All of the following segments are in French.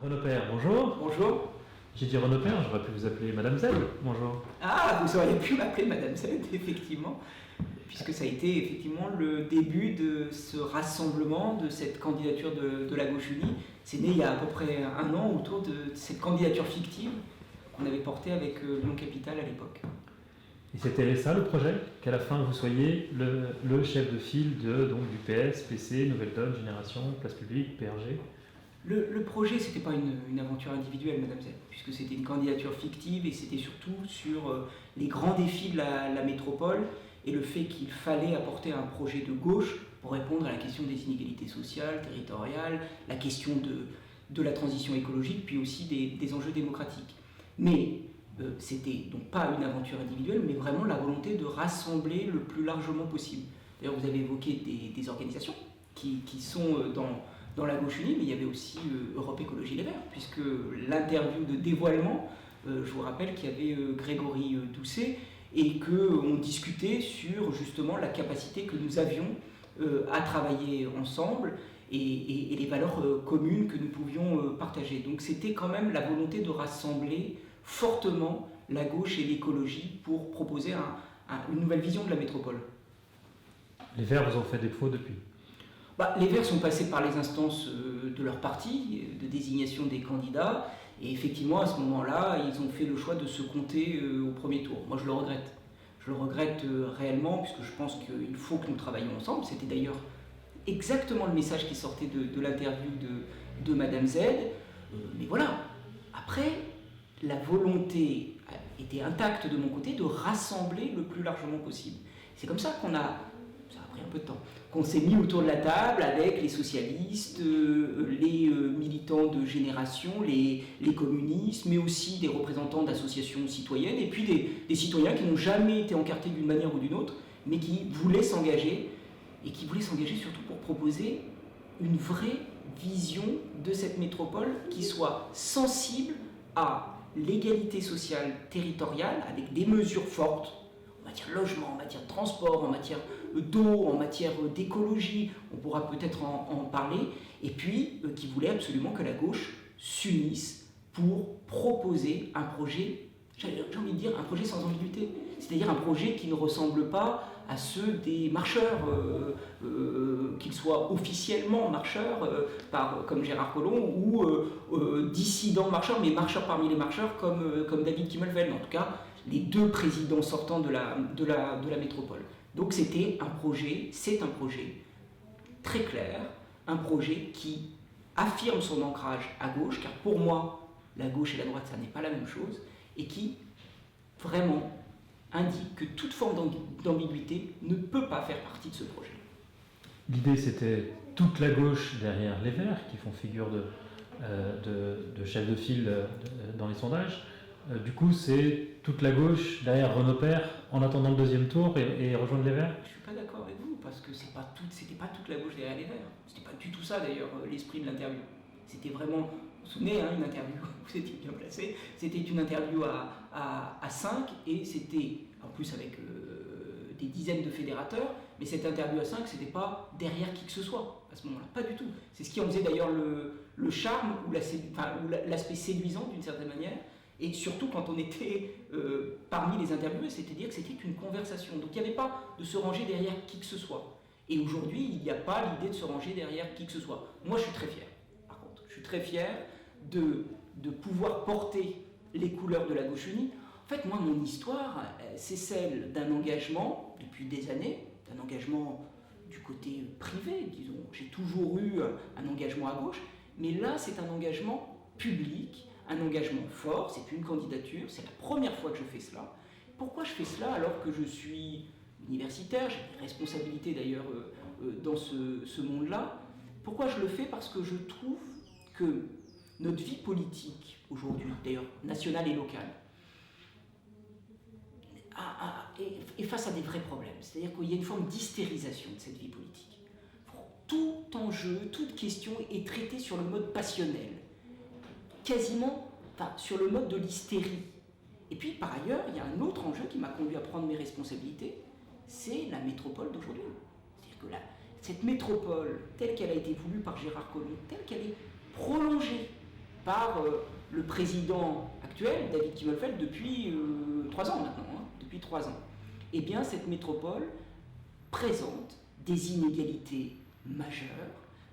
Renaud Père, bonjour. Bonjour. J'ai dit Renaud Père, j'aurais pu vous appeler Madame Z. Bonjour. Ah, vous auriez pu m'appeler Madame Z, effectivement, puisque ça a été effectivement le début de ce rassemblement, de cette candidature de la gauche unie. C'est né il y a à peu près un an autour de cette candidature fictive qu'on avait portée avec Lyon Capital à l'époque. Et c'était ça le projet, qu'à la fin vous soyez le chef de file donc, du PS, PC, Nouvelle Donne, Génération, Place Publique, PRG. Le projet, c'était pas une aventure individuelle, Madame Z, puisque c'était une candidature fictive et c'était surtout sur les grands défis de la métropole et le fait qu'il fallait apporter un projet de gauche pour répondre à la question des inégalités sociales, territoriales, la question de la transition écologique, puis aussi des enjeux démocratiques. Mais c'était donc pas une aventure individuelle, mais vraiment la volonté de rassembler le plus largement possible. D'ailleurs, vous avez évoqué des organisations qui sont dans la gauche unie, mais il y avait aussi Europe Écologie Les Verts, puisque l'interview de dévoilement, je vous rappelle qu'il y avait Grégory Doucet, et qu'on discutait sur justement la capacité que nous avions à travailler ensemble et les valeurs communes que nous pouvions partager. Donc c'était quand même la volonté de rassembler fortement la gauche et l'écologie pour proposer une nouvelle vision de la métropole. Les Verts vous ont fait défaut depuis? Les Verts sont passés par les instances de leur parti, de désignation des candidats, et effectivement, à ce moment-là, ils ont fait le choix de se compter au premier tour. Moi, je le regrette. Je le regrette réellement, puisque je pense qu'il faut que nous travaillions ensemble. C'était d'ailleurs exactement le message qui sortait de l'interview de Madame Z. Mais voilà, après, la volonté était intacte de mon côté de rassembler le plus largement possible. C'est comme ça qu'on a... Ça a pris un peu de temps, qu'on s'est mis autour de la table avec les socialistes, les militants de Génération, les communistes, mais aussi des représentants d'associations citoyennes, et puis des citoyens qui n'ont jamais été encartés d'une manière ou d'une autre, mais qui voulaient s'engager, et qui voulaient s'engager surtout pour proposer une vraie vision de cette métropole qui soit sensible à l'égalité sociale territoriale, avec des mesures fortes, en matière de logement, en matière de transport, en matière d'eau, en matière d'écologie, on pourra peut-être en parler, et puis qui voulait absolument que la gauche s'unisse pour proposer un projet, j'ai envie de dire un projet sans ambiguïté, c'est-à-dire un projet qui ne ressemble pas à ceux des marcheurs, qu'ils soient officiellement marcheurs, comme Gérard Collomb, ou dissidents marcheurs, mais marcheurs parmi les marcheurs comme David Kimmelfeld, en tout cas les deux présidents sortants de la métropole. Donc c'est un projet très clair, un projet qui affirme son ancrage à gauche, car pour moi, la gauche et la droite, ça n'est pas la même chose, et qui vraiment indique que toute forme d'ambiguïté ne peut pas faire partie de ce projet. L'idée, c'était toute la gauche derrière les Verts, qui font figure de chef de file dans les sondages. Du coup, c'est toute la gauche derrière Renaud Père en attendant le deuxième tour et rejoindre les Verts? Je ne suis pas d'accord avec vous, parce que c'était pas toute la gauche derrière les Verts. C'était pas du tout ça d'ailleurs l'esprit de l'interview. C'était vraiment, vous vous souvenez, une interview, vous étiez bien placé, c'était une interview à 5 et c'était en plus avec des dizaines de fédérateurs, mais cette interview à 5, c'était pas derrière qui que ce soit à ce moment-là, pas du tout. C'est ce qui en faisait d'ailleurs le charme ou l'aspect séduisant d'une certaine manière. Et surtout quand on était parmi les interviewés, c'est-à-dire que c'était une conversation. Donc il n'y avait pas de se ranger derrière qui que ce soit. Et aujourd'hui, il n'y a pas l'idée de se ranger derrière qui que ce soit. Moi, je suis très fier, par contre. Je suis très fier de pouvoir porter les couleurs de la gauche unie. En fait, moi, mon histoire, c'est celle d'un engagement, depuis des années, d'un engagement du côté privé, disons. J'ai toujours eu un engagement à gauche, mais là, c'est un engagement public, un engagement fort, c'est une candidature, c'est la première fois que je fais cela. Pourquoi je fais cela alors que je suis universitaire, j'ai des responsabilités d'ailleurs dans ce monde-là? Pourquoi je le fais? Parce que je trouve que notre vie politique aujourd'hui, d'ailleurs nationale et locale, est face à des vrais problèmes. C'est-à-dire qu'il y a une forme d'hystérisation de cette vie politique. Tout enjeu, toute question est traitée sur le mode passionnel. Quasiment sur le mode de l'hystérie. Et puis par ailleurs, il y a un autre enjeu qui m'a conduit à prendre mes responsabilités, c'est la métropole d'aujourd'hui. C'est-à-dire que cette métropole, telle qu'elle a été voulue par Gérard Collomb, telle qu'elle est prolongée par le président actuel, David Kimmelfeld, depuis 3 ans maintenant, depuis 3 ans. Eh bien, cette métropole présente des inégalités majeures,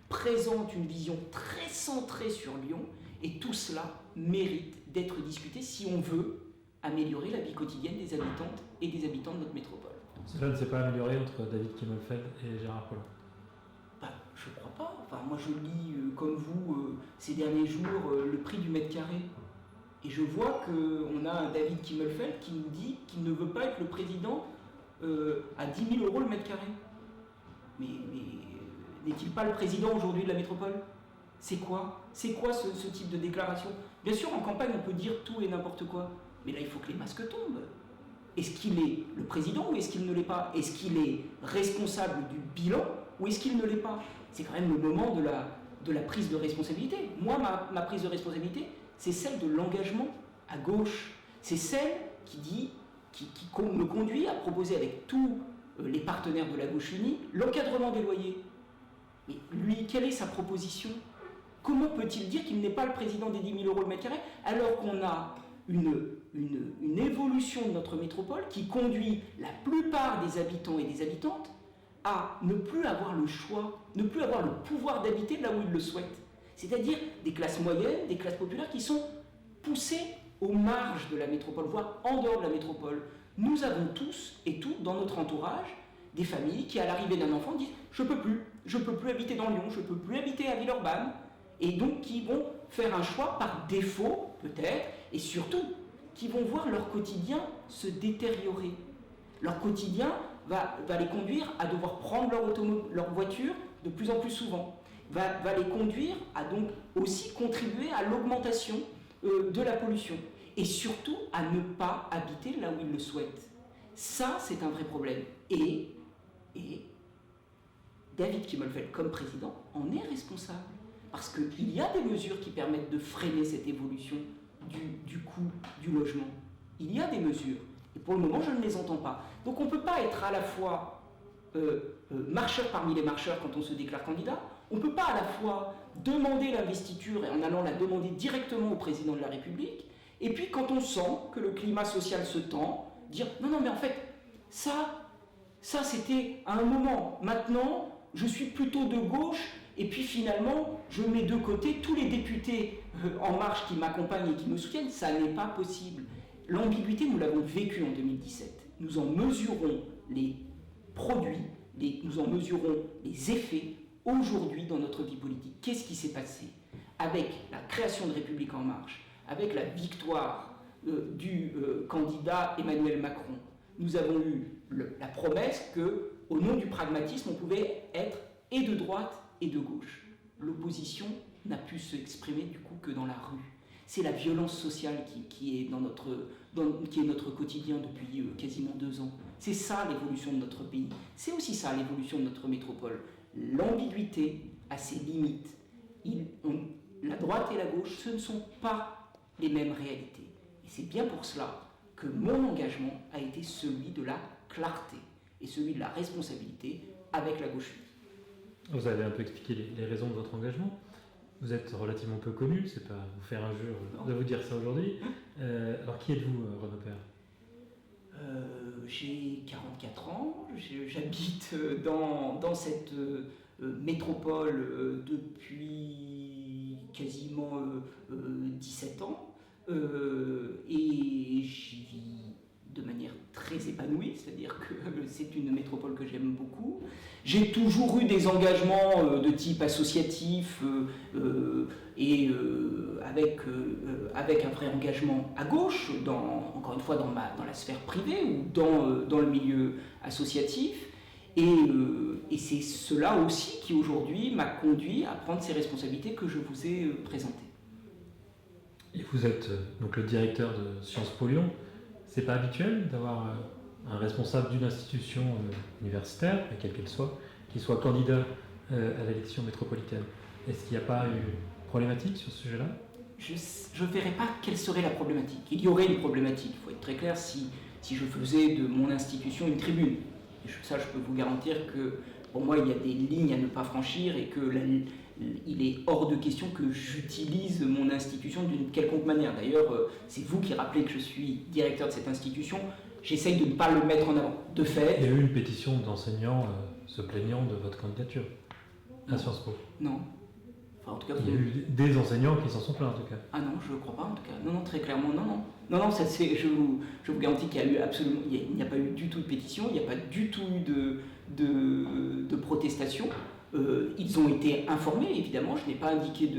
présente une vision très centrée sur Lyon, et tout cela mérite d'être discuté si on veut améliorer la vie quotidienne des habitantes et des habitants de notre métropole. Cela ne s'est pas amélioré entre David Kimmelfeld et Gérard Collomb? Je ne crois pas. Enfin, moi, je lis, comme vous, ces derniers jours, le prix du mètre carré. Et je vois qu'on a un David Kimmelfeld qui nous dit qu'il ne veut pas être le président à 10 000 € le mètre carré. Mais n'est-il pas le président aujourd'hui de la métropole? C'est quoi ce type de déclaration? Bien sûr, en campagne, on peut dire tout et n'importe quoi. Mais là, il faut que les masques tombent. Est-ce qu'il est le président ou est-ce qu'il ne l'est pas? Est-ce qu'il est responsable du bilan ou est-ce qu'il ne l'est pas? C'est quand même le moment de la prise de responsabilité. Moi, ma prise de responsabilité, c'est celle de l'engagement à gauche. C'est celle qui me conduit à proposer avec tous les partenaires de la gauche unie l'encadrement des loyers. Mais lui, quelle est sa proposition? Comment peut-il dire qu'il n'est pas le président des 10 000 € le mètre carré alors qu'on a une évolution de notre métropole qui conduit la plupart des habitants et des habitantes à ne plus avoir le choix, ne plus avoir le pouvoir d'habiter là où ils le souhaitent. C'est-à-dire des classes moyennes, des classes populaires qui sont poussées aux marges de la métropole, voire en dehors de la métropole. Nous avons tous et toutes dans notre entourage des familles qui, à l'arrivée d'un enfant, disent « je peux plus habiter dans Lyon, je peux plus habiter à Villeurbanne », et donc qui vont faire un choix par défaut, peut-être, et surtout, qui vont voir leur quotidien se détériorer. Leur quotidien va les conduire à devoir prendre leur voiture de plus en plus souvent, va les conduire à donc aussi contribuer à l'augmentation de la pollution, et surtout à ne pas habiter là où ils le souhaitent. Ça, c'est un vrai problème. Et David Kimmelfeld, comme président, en est responsable. Parce qu'il y a des mesures qui permettent de freiner cette évolution du coût du logement. Il y a des mesures. Et pour le moment, je ne les entends pas. Donc on ne peut pas être à la fois marcheur parmi les marcheurs quand on se déclare candidat. On ne peut pas à la fois demander l'investiture et en allant la demander directement au président de la République. Et puis quand on sent que le climat social se tend, dire « non, mais en fait, ça c'était à un moment. Maintenant, je suis plutôt de gauche. Et puis finalement, je mets de côté tous les députés En Marche qui m'accompagnent et qui me soutiennent. Ça n'est pas possible. L'ambiguïté, nous l'avons vécue en 2017. Nous en mesurons les produits, nous en mesurons les effets aujourd'hui dans notre vie politique. Qu'est-ce qui s'est passé avec la création de République En Marche, avec la victoire du candidat Emmanuel Macron? Nous avons eu la promesse qu'au nom du pragmatisme, on pouvait être et de droite et de gauche. L'opposition n'a pu s'exprimer du coup que dans la rue. C'est la violence sociale qui est notre quotidien depuis quasiment 2 ans. C'est ça l'évolution de notre pays. C'est aussi ça l'évolution de notre métropole. L'ambiguïté a ses limites. La droite et la gauche, ce ne sont pas les mêmes réalités. Et c'est bien pour cela que mon engagement a été celui de la clarté et celui de la responsabilité avec la gauche. Vous avez un peu expliqué les raisons de votre engagement. Vous êtes relativement peu connu, c'est pas vous faire injure de vous dire ça aujourd'hui. Alors qui êtes-vous, Renaud Père? J'ai 44 ans, j'habite dans cette métropole depuis quasiment 17 ans et j'y vis de manière très épanouie, c'est-à-dire que c'est une métropole que j'aime beaucoup. J'ai toujours eu des engagements de type associatif et avec un vrai engagement à gauche, encore une fois dans la sphère privée ou dans le milieu associatif. Et c'est cela aussi qui aujourd'hui m'a conduit à prendre ces responsabilités que je vous ai présentées. Et vous êtes donc le directeur de Sciences Po Lyon. C'est pas habituel d'avoir un responsable d'une institution universitaire, quelle qu'elle soit, qui soit candidat à l'élection métropolitaine. Est-ce qu'il n'y a pas une problématique sur ce sujet-là? Je ne verrais pas quelle serait la problématique. Il y aurait une problématique, il faut être très clair, si je faisais de mon institution une tribune. Et ça, je peux vous garantir que pour moi, il y a des lignes à ne pas franchir et que il est hors de question que j'utilise mon institution d'une quelconque manière. D'ailleurs, c'est vous qui rappelez que je suis directeur de cette institution. J'essaye de ne pas le mettre en avant. De fait... Il y a eu une pétition d'enseignants se plaignant de votre candidature à Sciences Po. Non. Enfin, en tout cas, il y a eu des enseignants qui s'en sont plaints, en tout cas. Ah non, je ne crois pas, en tout cas. Non, très clairement, non, ça, je vous garantis qu'il y a eu absolument... Il n'y a pas eu du tout de pétition, il n'y a pas du tout eu de protestation. Ils ont été informés, évidemment. Je n'ai pas indiqué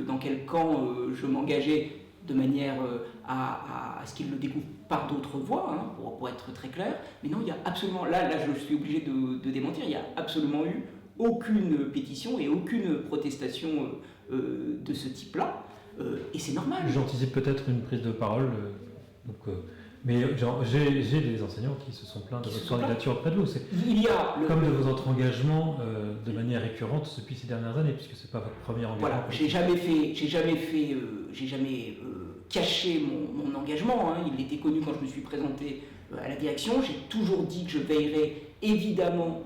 dans quel camp je m'engageais de manière à ce qu'ils le découvrent par d'autres voies, hein, pour être très clair. Mais non, il y a absolument... Là, je suis obligé de démentir. Il n'y a absolument eu aucune pétition et aucune protestation de ce type-là. Et c'est normal. J'anticipe peut-être une prise de parole. Mais j'ai des enseignants qui se sont plaints de votre candidature auprès de vous. Il y a comme de votre engagement de manière récurrente depuis ces dernières années, puisque c'est pas votre premier engagement. Voilà, j'ai jamais caché mon engagement. Hein. Il était connu quand je me suis présenté à la direction. J'ai toujours dit que je veillerais évidemment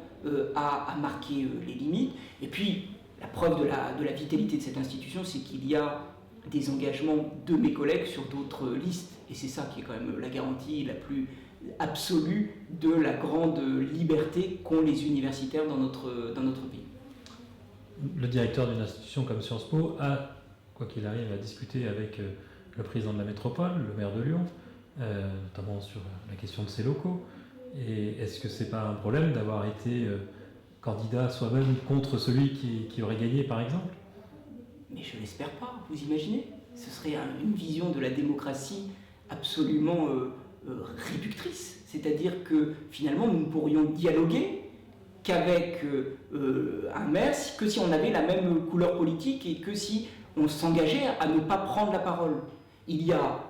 à marquer les limites. Et puis, la preuve de la vitalité de cette institution, c'est qu'il y a des engagements de mes collègues sur d'autres listes. Et c'est ça qui est quand même la garantie la plus absolue de la grande liberté qu'ont les universitaires dans notre pays. Le directeur d'une institution comme Sciences Po a, quoi qu'il arrive, à discuter avec le président de la métropole, le maire de Lyon, notamment sur la question de ses locaux. Et est-ce que c'est pas un problème d'avoir été candidat soi-même contre celui qui aurait gagné, par exemple ? Mais je l'espère pas, vous imaginez ? Ce serait une vision de la démocratie absolument réductrice. C'est-à-dire que finalement nous ne pourrions dialoguer qu'avec un maire que si on avait la même couleur politique et que si on s'engageait à ne pas prendre la parole. Il y a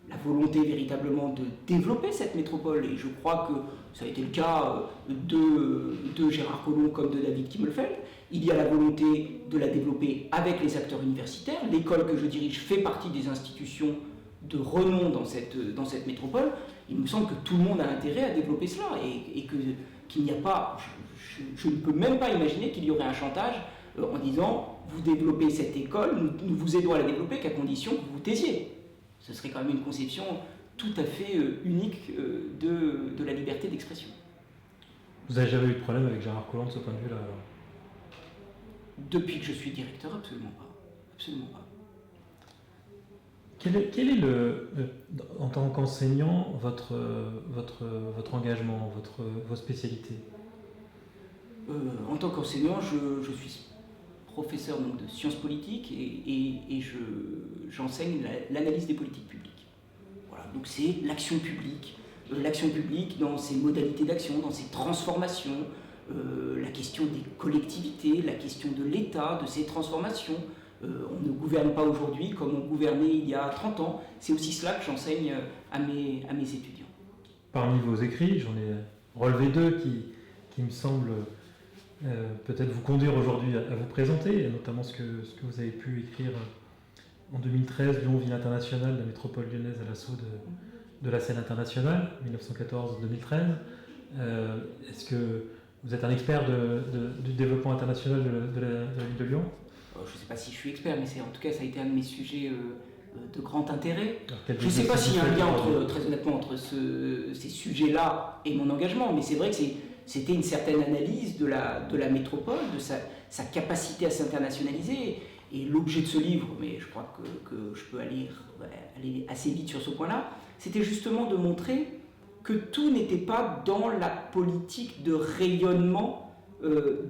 la volonté véritablement de développer cette métropole, et je crois que ça a été le cas de Gérard Collomb comme de David Kimmelfeld. Il y a la volonté de la développer avec les acteurs universitaires. L'école que je dirige fait partie des institutions de renom dans cette métropole. Il me semble que tout le monde a intérêt à développer cela, et qu'il n'y a pas... Je ne peux même pas imaginer qu'il y aurait un chantage en disant « vous développez cette école, nous vous aidons à la développer qu'à condition que vous vous taisiez ». Ce serait quand même une conception tout à fait unique de la liberté d'expression. Vous n'avez jamais eu de problème avec Gérard Collomb de ce point de vue-là alors ? Depuis que je suis directeur, absolument pas. Absolument pas. Quel est en tant qu'enseignant, votre engagement, vos spécialités ? En tant qu'enseignant, je suis professeur donc, de sciences politiques et j'enseigne l'analyse des politiques publiques. Voilà, donc c'est l'action publique dans ses modalités d'action, dans ses transformations, la question des collectivités, la question de l'État, de ses transformations. On ne gouverne pas aujourd'hui comme on gouvernait il y a 30 ans. C'est aussi cela que j'enseigne à mes étudiants. Parmi vos écrits, j'en ai relevé deux qui me semblent peut-être vous conduire aujourd'hui à vous présenter, notamment ce que vous avez pu écrire en 2013, Lyon, ville internationale, la métropole lyonnaise à l'assaut de la scène internationale, 1914-2013. Est-ce que vous êtes un expert du développement international de la ville de Lyon ? Je ne sais pas si je suis expert, mais en tout cas ça a été un de mes sujets de grand intérêt. Je ne sais pas s'il y a un lien très honnêtement entre ces sujets-là et mon engagement, mais c'est vrai que c'était une certaine analyse de la métropole, de sa capacité à s'internationaliser. Et l'objet de ce livre, mais je crois que je peux aller assez vite sur ce point-là, c'était justement de montrer que tout n'était pas dans la politique de rayonnement de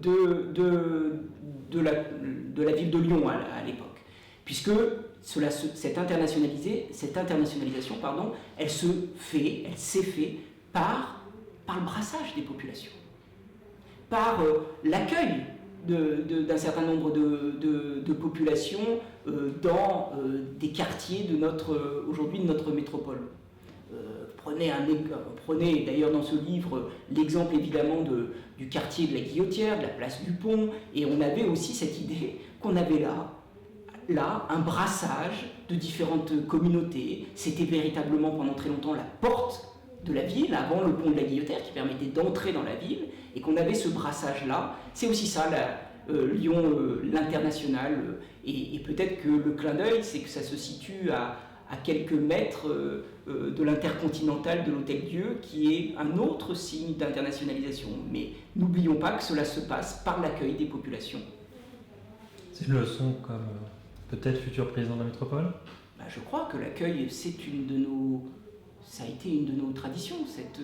la ville de Lyon à l'époque. Puisque cette internationalisation, elle s'est fait par le brassage des populations, par l'accueil d'un certain nombre de populations dans des quartiers aujourd'hui de notre métropole. Prenez d'ailleurs dans ce livre l'exemple évidemment du quartier de la Guillotière, de la place du Pont, et on avait aussi cette idée qu'on avait là un brassage de différentes communautés. C'était véritablement pendant très longtemps la porte de la ville, avant le pont de la Guillotière qui permettait d'entrer dans la ville, et qu'on avait ce brassage-là. C'est aussi ça Lyon l'international, et peut-être que le clin d'œil, c'est que ça se situe à quelques mètres de l'intercontinental de l'Hôtel-Dieu, qui est un autre signe d'internationalisation. Mais n'oublions pas que cela se passe par l'accueil des populations. C'est une leçon comme peut-être futur président de la métropole? Je crois que l'accueil, ça a été une de nos traditions. Cette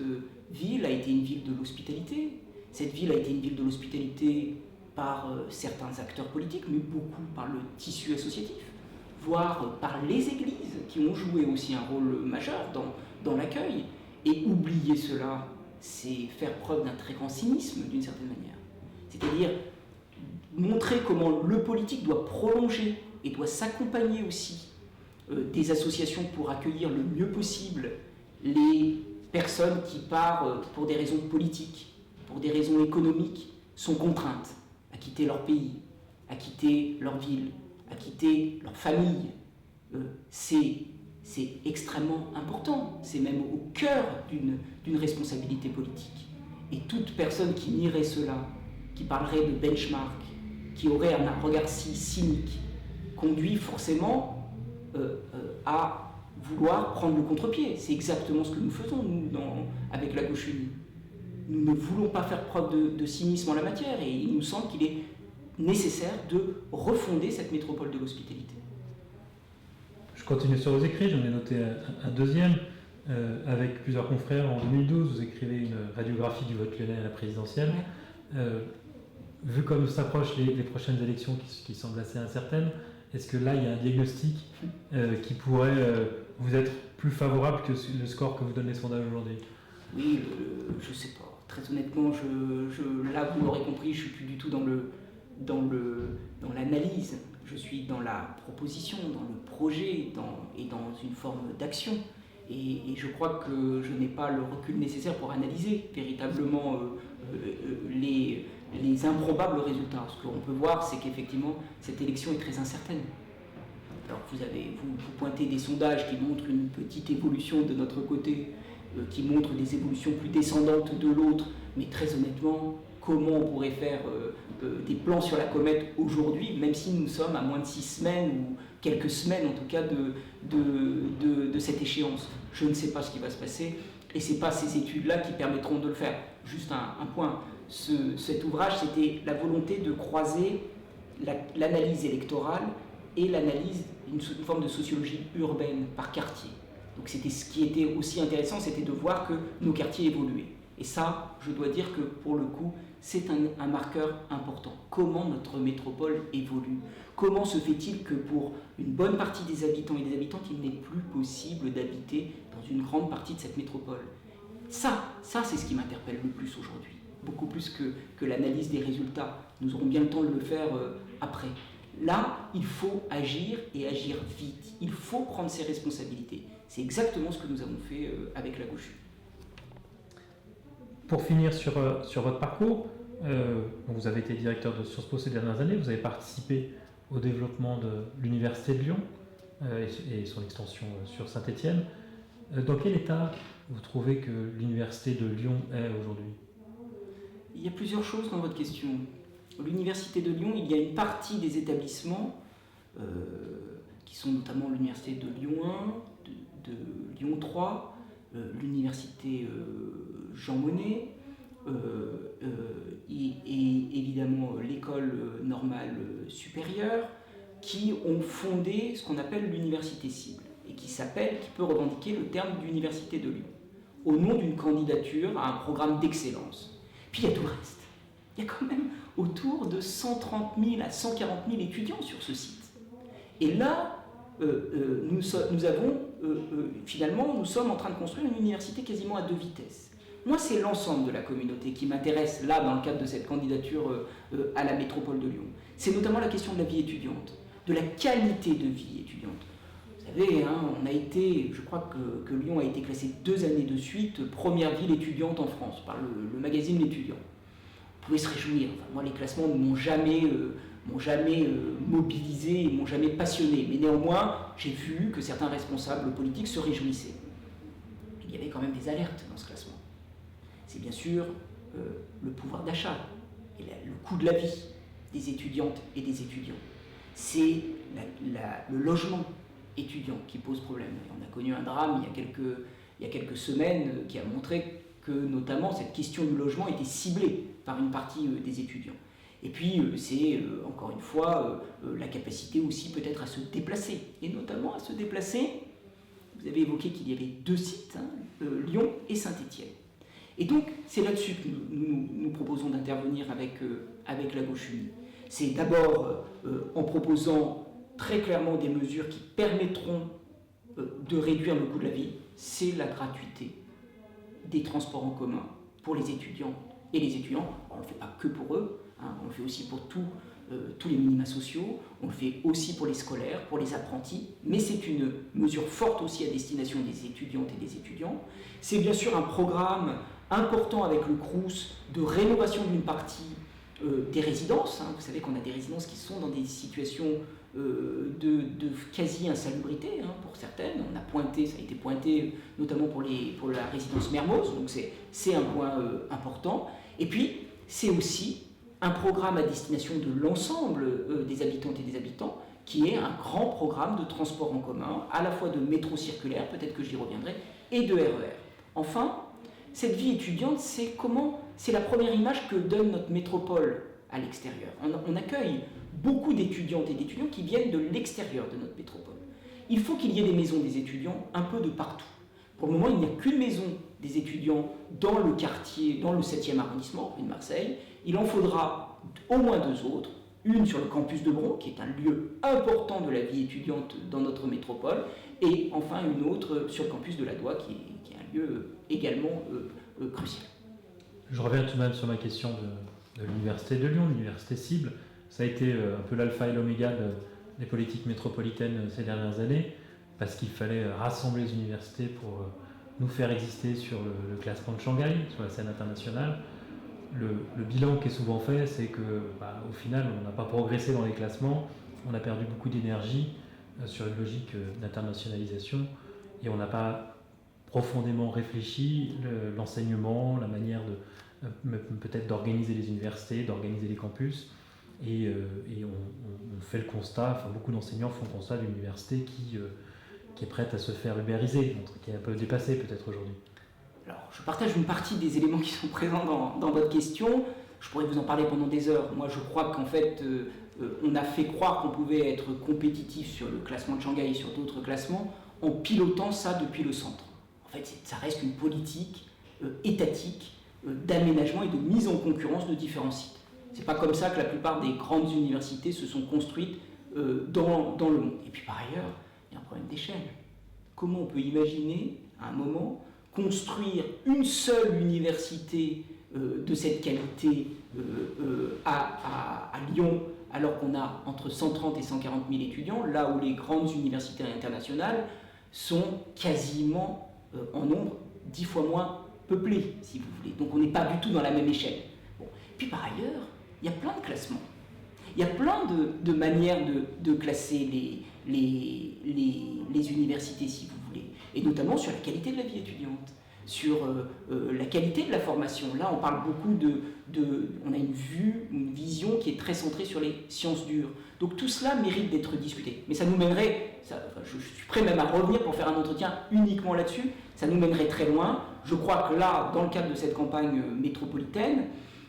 ville a été une ville de l'hospitalité. Cette ville a été une ville de l'hospitalité par certains acteurs politiques, mais beaucoup par le tissu associatif, voire par les églises, qui ont joué aussi un rôle majeur dans l'accueil. Et oublier cela, c'est faire preuve d'un très grand cynisme, d'une certaine manière. C'est-à-dire montrer comment le politique doit prolonger et doit s'accompagner aussi des associations pour accueillir le mieux possible les personnes qui, pour des raisons politiques, pour des raisons économiques, sont contraintes à quitter leur pays, à quitter leur ville, à quitter leur famille. C'est extrêmement important, c'est même au cœur d'une responsabilité politique. Et toute personne qui nierait cela, qui parlerait de benchmark, qui aurait un regard si cynique, conduit forcément à vouloir prendre le contre-pied. C'est exactement ce que nous faisons, nous, avec la gauche unie. Nous ne voulons pas faire preuve de cynisme en la matière, et il nous semble qu'il est nécessaire de refonder cette métropole de l'hospitalité. Je continue sur vos écrits, j'en ai noté un deuxième. Avec plusieurs confrères, en 2012, vous écrivez une radiographie du vote lyonnais à la présidentielle. Vu comme s'approchent les prochaines élections qui semblent assez incertaines, est-ce que là, il y a un diagnostic qui pourrait vous être plus favorable que le score que vous donnent les sondages aujourd'hui? Oui, je ne sais pas. Très honnêtement, là, vous l'aurez compris, je ne suis plus du tout dans l'analyse. Je suis dans la proposition, dans le projet et dans une forme d'action. Et je crois que je n'ai pas le recul nécessaire pour analyser véritablement les improbables résultats. Ce qu'on peut voir, c'est qu'effectivement, cette élection est très incertaine. Alors vous pointez des sondages qui montrent une petite évolution de notre côté, qui montrent des évolutions plus descendantes de l'autre, mais très honnêtement, comment on pourrait faire des plans sur la comète aujourd'hui, même si nous sommes à moins de 6 semaines, ou quelques semaines en tout cas, de cette échéance. Je ne sais pas ce qui va se passer, et ce n'est pas ces études-là qui permettront de le faire. Juste un point, cet ouvrage, c'était la volonté de croiser l'analyse électorale et l'analyse, une forme de sociologie urbaine par quartier. Donc c'était ce qui était aussi intéressant, c'était de voir que nos quartiers évoluaient. Et ça, je dois dire que pour le coup, c'est un marqueur important. Comment notre métropole évolue? Comment se fait-il que pour une bonne partie des habitants et des habitantes, il n'est plus possible d'habiter dans une grande partie de cette métropole? Ça c'est ce qui m'interpelle le plus aujourd'hui. Beaucoup plus que l'analyse des résultats. Nous aurons bien le temps de le faire après. Là, il faut agir et agir vite. Il faut prendre ses responsabilités. C'est exactement ce que nous avons fait avec la gauche. Pour finir sur votre parcours, vous avez été directeur de Sciences Po ces dernières années, vous avez participé au développement de l'Université de Lyon et son extension sur Saint-Étienne. Dans quel état vous trouvez que l'Université de Lyon est aujourd'hui? Il y a plusieurs choses dans votre question. L'Université de Lyon, il y a une partie des établissements qui sont notamment l'Université de Lyon 1, de Lyon 3, l'Université Jean Monnet, et évidemment l'école normale supérieure, qui ont fondé ce qu'on appelle l'université cible, et qui peut revendiquer le terme d'Université de Lyon, au nom d'une candidature à un programme d'excellence. Puis il y a tout le reste. Il y a quand même autour de 130 000 à 140 000 étudiants sur ce site. Et là, nous sommes en train de construire une université quasiment à 2 vitesses. Moi, c'est l'ensemble de la communauté qui m'intéresse là, dans le cadre de cette candidature à la métropole de Lyon. C'est notamment la question de la vie étudiante, de la qualité de vie étudiante. Vous savez, on a été, je crois que Lyon a été classée 2 années de suite première ville étudiante en France par le magazine L'Étudiant. Vous pouvez se réjouir. Enfin, moi, les classements ne m'ont jamais mobilisé, m'ont jamais passionné. Mais néanmoins, j'ai vu que certains responsables politiques se réjouissaient. Il y avait quand même des alertes dans ce classement. C'est bien sûr le pouvoir d'achat et le coût de la vie. des étudiantes et des étudiants. C'est le logement étudiant qui pose problème. Et on a connu un drame il y a quelques semaines qui a montré que notamment cette question du logement était ciblée par une partie des étudiants. Et puis c'est encore une fois la capacité aussi peut-être à se déplacer, et notamment à se déplacer. Vous avez évoqué qu'il y avait 2 sites, Lyon et Saint-Étienne. Et donc c'est là-dessus que nous proposons d'intervenir avec la gauche unie. C'est d'abord en proposant très clairement des mesures qui permettront de réduire le coût de la vie. C'est la gratuité des transports en commun pour les étudiants et les étudiants. On ne le fait pas que pour eux, on le fait aussi pour tous les minima sociaux, on le fait aussi pour les scolaires, pour les apprentis, mais c'est une mesure forte aussi à destination des étudiantes et des étudiants. C'est bien sûr un programme important avec le Crous de rénovation d'une partie des résidences. Vous savez qu'on a des résidences qui sont dans des situations de quasi-insalubrité pour certaines. Ça a été pointé notamment pour la résidence Mermoz, donc c'est un point important. Et puis, c'est aussi un programme à destination de l'ensemble des habitantes et des habitants, qui est un grand programme de transport en commun, à la fois de métro circulaire, peut-être que j'y reviendrai, et de RER. Enfin, cette vie étudiante, c'est la première image que donne notre métropole à l'extérieur. On accueille beaucoup d'étudiantes et d'étudiants qui viennent de l'extérieur de notre métropole. Il faut qu'il y ait des maisons des étudiants un peu de partout. Pour le moment, il n'y a qu'une maison des étudiants dans le quartier, dans le 7e arrondissement, rue de Marseille. Il en faudra au moins 2 autres. Une sur le campus de Bron, qui est un lieu important de la vie étudiante dans notre métropole, et enfin une autre sur le campus de la Doua, qui est un lieu également crucial. Je reviens tout de même sur ma question de l'Université de Lyon, l'université cible. Ça a été un peu l'alpha et l'oméga des politiques métropolitaines ces dernières années, parce qu'il fallait rassembler les universités pour nous faire exister sur le classement de Shanghai, sur la scène internationale. Le bilan qui est souvent fait, c'est que, au final, on n'a pas progressé dans les classements, on a perdu beaucoup d'énergie sur une logique d'internationalisation, et on n'a pas profondément réfléchi l'enseignement, la manière peut-être d'organiser les universités, d'organiser les campus, et on fait le constat, beaucoup d'enseignants font le constat d'une université qui est prête à se faire ubériser, qui est un peu dépassée peut-être aujourd'hui. Alors, je partage une partie des éléments qui sont présents dans votre question. Je pourrais vous en parler pendant des heures. Moi, je crois qu'en fait, on a fait croire qu'on pouvait être compétitif sur le classement de Shanghai et sur d'autres classements en pilotant ça depuis le centre. En fait, ça reste une politique étatique d'aménagement et de mise en concurrence de différents sites. C'est pas comme ça que la plupart des grandes universités se sont construites dans le monde. Et puis par ailleurs, il y a un problème d'échelle. Comment on peut imaginer, à un moment, construire une seule université de cette qualité à Lyon, alors qu'on a entre 130 et 140 000 étudiants, là où les grandes universités internationales sont quasiment en nombre 10 fois moins peuplées, si vous voulez. Donc on n'est pas du tout dans la même échelle. Bon. Puis par ailleurs, il y a plein de classements. Il y a plein de manières de classer les universités, si vous voulez, et notamment sur la qualité de la vie étudiante, sur la qualité de la formation. Là, on parle beaucoup on a une vision qui est très centrée sur les sciences dures. Donc tout cela mérite d'être discuté. Mais ça nous mènerait, je suis prêt même à revenir pour faire un entretien uniquement là-dessus, ça nous mènerait très loin. Je crois que là, dans le cadre de cette campagne métropolitaine,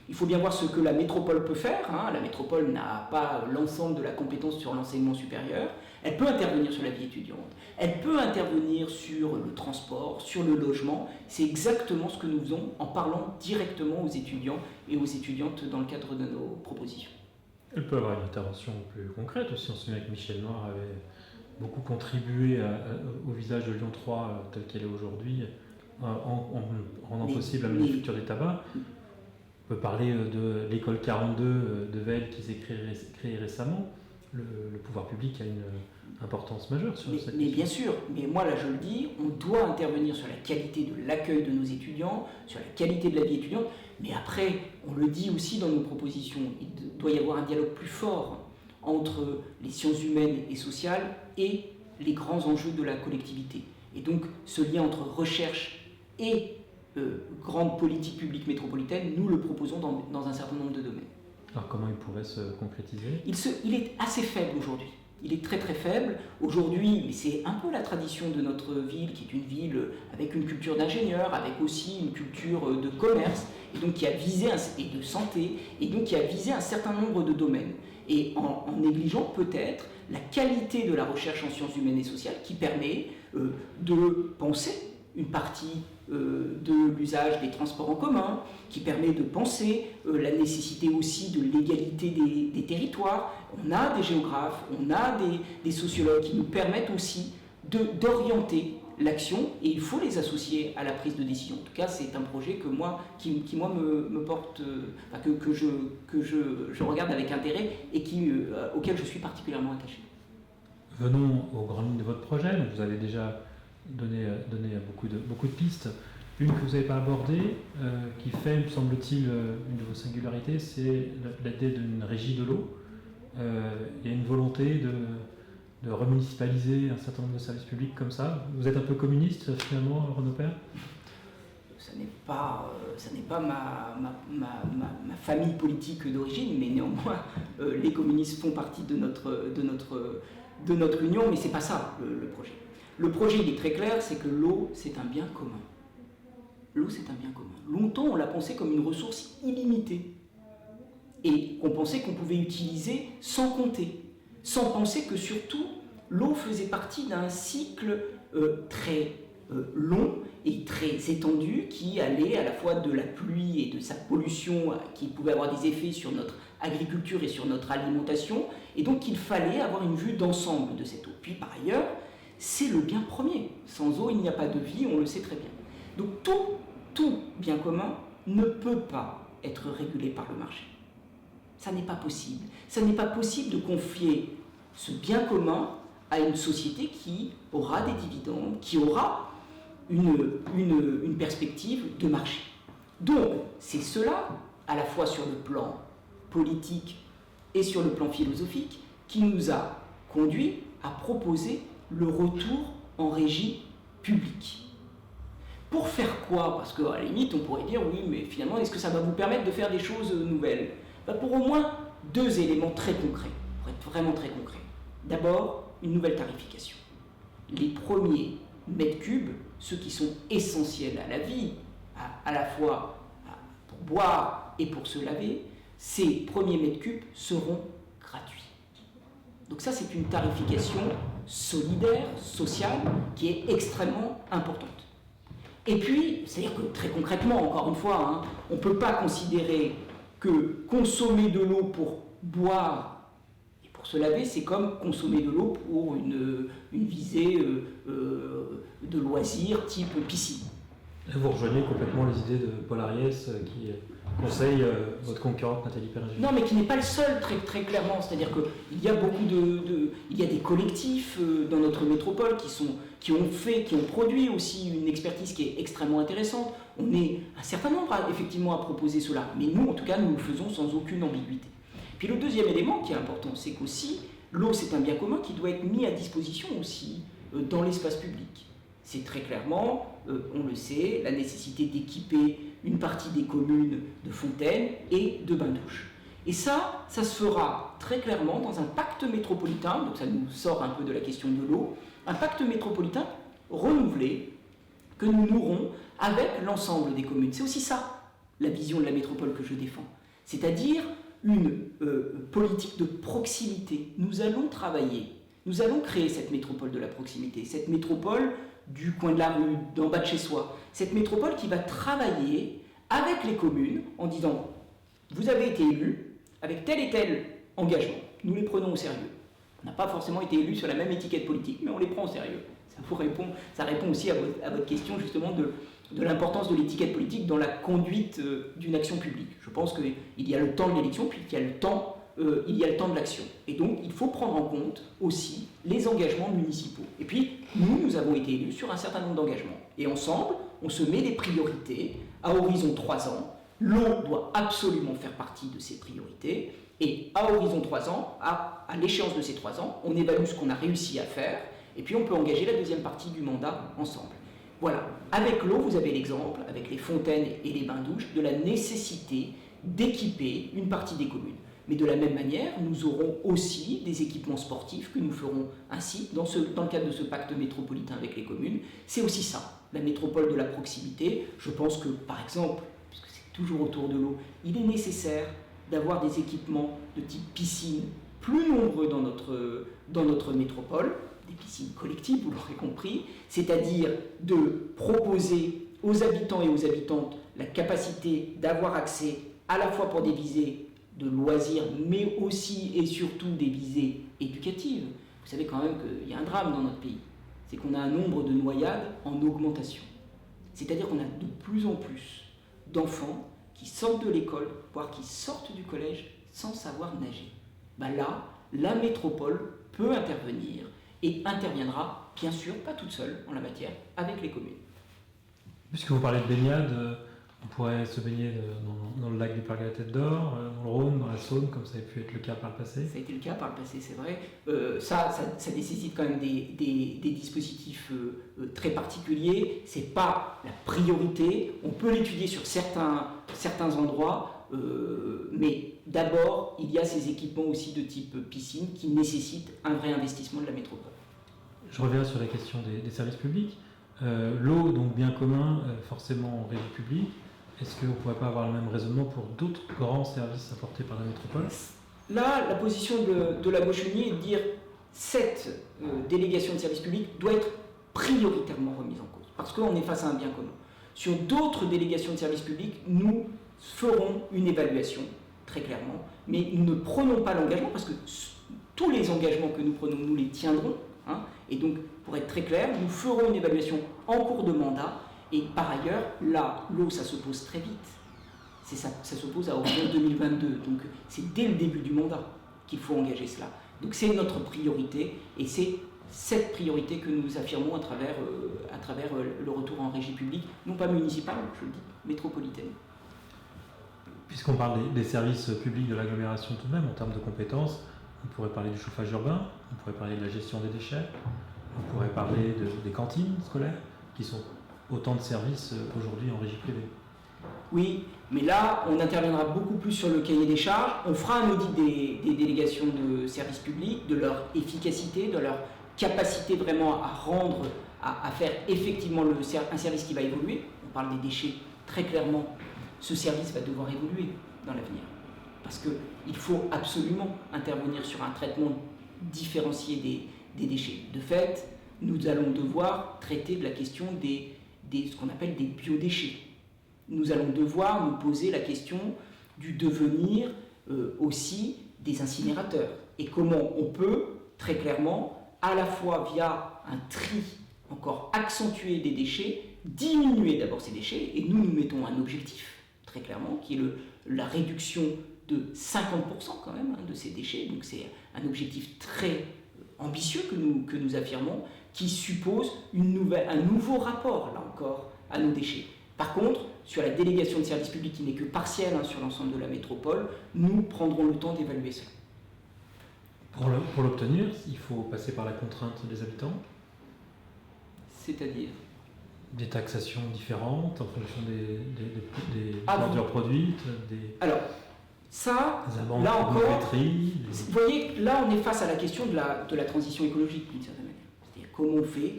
il faut bien voir ce que la métropole peut faire. La métropole n'a pas l'ensemble de la compétence sur l'enseignement supérieur. Elle peut intervenir sur la vie étudiante. Elle peut intervenir sur le transport, sur le logement. C'est exactement ce que nous faisons en parlant directement aux étudiants et aux étudiantes dans le cadre de nos propositions. Elle peut avoir une intervention plus concrète aussi. On se souvient que Michel Noir avait beaucoup contribué au visage de Lyon 3 tel qu'elle est aujourd'hui, en rendant possible la manufacture des tabacs. On peut parler de l'école 42 de Veynes qui s'est créée récemment. Le pouvoir public a une importance majeure sur cette question. Mais bien sûr, mais moi là je le dis, on doit intervenir sur la qualité de l'accueil de nos étudiants, sur la qualité de la vie étudiante, mais après, on le dit aussi dans nos propositions, il doit y avoir un dialogue plus fort entre les sciences humaines et sociales et les grands enjeux de la collectivité. Et donc ce lien entre recherche et grande politique publique métropolitaine, nous le proposons dans un certain nombre de domaines. Alors comment il pourrait se concrétiser ? Il est assez faible aujourd'hui. Il est très très faible. Aujourd'hui, mais c'est un peu la tradition de notre ville, qui est une ville avec une culture d'ingénieur, avec aussi une culture de commerce, et donc qui a visé et de santé, et donc qui a visé un certain nombre de domaines. Et en négligeant peut-être la qualité de la recherche en sciences humaines et sociales qui permet de penser une partie de l'usage des transports en commun, qui permet de penser la nécessité aussi de l'égalité des territoires. On a des géographes, on a des sociologues qui nous permettent aussi d'orienter l'action, et il faut les associer à la prise de décision. En tout cas, c'est un projet qui me porte, que je regarde avec intérêt et auquel je suis particulièrement attaché. Venons aux grandes lignes de votre projet. Donc vous avez déjà donné beaucoup de pistes. Une que vous n'avez pas abordée, qui fait, me semble-t-il, une de vos singularités, c'est l'idée d'une régie de l'eau. Il y a une volonté de remunicipaliser un certain nombre de services publics comme ça. Vous êtes un peu communiste, finalement, Renaud Père ? Ça n'est pas ma famille politique d'origine, mais néanmoins, les communistes font partie de notre union, mais ce n'est pas ça le projet. Le projet, il est très clair, c'est que l'eau, c'est un bien commun. L'eau, c'est un bien commun. Longtemps, on l'a pensé comme une ressource illimitée. Et on pensait qu'on pouvait utiliser sans compter. Sans penser que surtout, l'eau faisait partie d'un cycle très long et très étendu qui allait à la fois de la pluie et de sa pollution, qui pouvait avoir des effets sur notre agriculture et sur notre alimentation. Et donc, il fallait avoir une vue d'ensemble de cette eau. Puis, par ailleurs, c'est le bien premier. Sans eau, il n'y a pas de vie, on le sait très bien. Donc tout bien commun ne peut pas être régulé par le marché. Ça n'est pas possible. Ça n'est pas possible de confier ce bien commun à une société qui aura des dividendes, qui aura une perspective de marché. Donc, c'est cela, à la fois sur le plan politique et sur le plan philosophique, qui nous a conduit à proposer le retour en régie publique. Pour faire quoi ? Parce qu'à la limite, on pourrait dire, oui, mais finalement, est-ce que ça va vous permettre de faire des choses nouvelles ? Pour au moins 2 éléments très concrets, pour être vraiment très concret. D'abord, une nouvelle tarification. Les premiers mètres cubes, ceux qui sont essentiels à la vie, à la fois pour boire et pour se laver, ces premiers mètres cubes seront gratuits. Donc ça, c'est une tarification solidaire, sociale, qui est extrêmement importante. Et puis, c'est-à-dire que très concrètement, encore une fois, on ne peut pas considérer que consommer de l'eau pour boire et pour se laver, c'est comme consommer de l'eau pour une visée de loisirs type piscine. Vous rejoignez complètement les idées de Paul Ariès qui conseille votre concurrente Nathalie Pérez. Non, mais qui n'est pas le seul, très, très clairement. C'est-à-dire qu'il y a il y a des collectifs dans notre métropole qui ont produit aussi une expertise qui est extrêmement intéressante. On est un certain nombre effectivement à proposer cela, mais nous, en tout cas, nous le faisons sans aucune ambiguïté. Puis le deuxième élément qui est important, c'est qu'aussi, l'eau, c'est un bien commun qui doit être mis à disposition aussi dans l'espace public. C'est très clairement, on le sait, la nécessité d'équiper une partie des communes de fontaines et de bains-douches. Et ça se fera très clairement dans un pacte métropolitain, donc ça nous sort un peu de la question de l'eau, un pacte métropolitain renouvelé que nous nourrons avec l'ensemble des communes. C'est aussi ça, la vision de la métropole que je défends. C'est-à-dire une politique de proximité. Nous allons travailler, nous allons créer cette métropole de la proximité, cette métropole du coin de la rue, d'en bas de chez soi. Cette métropole qui va travailler avec les communes en disant « Vous avez été élus avec tel et tel engagement, nous les prenons au sérieux. » On n'a pas forcément été élus sur la même étiquette politique, mais on les prend au sérieux. Ça répond aussi à votre question justement de l'importance de l'étiquette politique dans la conduite d'une action publique. Je pense qu'il y a le temps de l'élection, puis il y a le temps de l'action. Et donc, il faut prendre en compte aussi les engagements municipaux. Et puis, nous avons été élus sur un certain nombre d'engagements. Et ensemble, on se met des priorités à horizon 3 ans. L'eau doit absolument faire partie de ces priorités. Et à horizon 3 ans, à l'échéance de ces 3 ans, on évalue ce qu'on a réussi à faire. Et puis, on peut engager la deuxième partie du mandat ensemble. Voilà. Avec l'eau, vous avez l'exemple, avec les fontaines et les bains-douches, de la nécessité d'équiper une partie des communes. Mais de la même manière, nous aurons aussi des équipements sportifs que nous ferons ainsi dans le cadre de ce pacte métropolitain avec les communes. C'est aussi ça, la métropole de la proximité. Je pense que, par exemple, puisque c'est toujours autour de l'eau, il est nécessaire d'avoir des équipements de type piscine plus nombreux dans notre métropole, des piscines collectives, vous l'aurez compris, c'est-à-dire de proposer aux habitants et aux habitantes la capacité d'avoir accès à la fois pour des visées de loisirs, mais aussi et surtout des visées éducatives. Vous savez quand même qu'il y a un drame dans notre pays, c'est qu'on a un nombre de noyades en augmentation. C'est-à-dire qu'on a de plus en plus d'enfants qui sortent de l'école, voire qui sortent du collège sans savoir nager. Là, la métropole peut intervenir et interviendra, bien sûr, pas toute seule en la matière, avec les communes. Puisque vous parlez de baignade, on pourrait se baigner dans le lac du Parc à la Tête d'Or, dans le Rhône, dans la Saône, comme ça a pu être le cas par le passé. Ça a été le cas par le passé, c'est vrai. Ça nécessite quand même des dispositifs très particuliers. C'est pas la priorité. On peut l'étudier sur certains endroits, mais d'abord, il y a ces équipements aussi de type piscine qui nécessitent un vrai investissement de la métropole. Je reviens sur la question des services publics. L'eau, donc bien commun, forcément en régie publique. Est-ce qu'on ne pourrait pas avoir le même raisonnement pour d'autres grands services apportés par la métropole ? Là, la position de la gauche unie est de dire cette délégation de services publics doit être prioritairement remise en cause, parce qu'on est face à un bien commun. Sur d'autres délégations de services publics, nous ferons une évaluation, très clairement, mais nous ne prenons pas l'engagement, parce que tous les engagements que nous prenons, nous les tiendrons, et donc, pour être très clair, nous ferons une évaluation en cours de mandat. Et par ailleurs, là, l'eau, ça se pose très vite. Ça se pose à horizon 2022. Donc, c'est dès le début du mandat qu'il faut engager cela. Donc, c'est notre priorité. Et c'est cette priorité que nous affirmons à travers le retour en régie publique, non pas municipale, je le dis, métropolitaine. Puisqu'on parle des services publics de l'agglomération tout de même, en termes de compétences, on pourrait parler du chauffage urbain, on pourrait parler de la gestion des déchets, on pourrait parler des cantines scolaires, qui sont autant de services aujourd'hui en régie privée. Oui, mais là, on interviendra beaucoup plus sur le cahier des charges. On fera un audit des délégations de services publics, de leur efficacité, de leur capacité vraiment à faire effectivement un service qui va évoluer. On parle des déchets, très clairement, ce service va devoir évoluer dans l'avenir. Parce qu'il faut absolument intervenir sur un traitement différencié des déchets. De fait, nous allons devoir traiter de la question ce qu'on appelle des biodéchets. Nous allons devoir nous poser la question du devenir aussi des incinérateurs. Et comment on peut, très clairement, à la fois via un tri encore accentué des déchets, diminuer d'abord ces déchets, et nous mettons un objectif, très clairement, qui est la réduction de 50% quand même de ces déchets. Donc c'est un objectif très ambitieux que nous affirmons, qui suppose un nouveau rapport, là encore, à nos déchets. Par contre, sur la délégation de services publics qui n'est que partielle sur l'ensemble de la métropole, nous prendrons le temps d'évaluer cela. Pour l'obtenir, il faut passer par la contrainte des habitants. C'est-à-dire des taxations différentes en fonction des ordures produites, Alors, ça, des là encore, vous voyez, là on est face à la question de la transition écologique d'une certaine manière. C'est-à-dire comment on fait,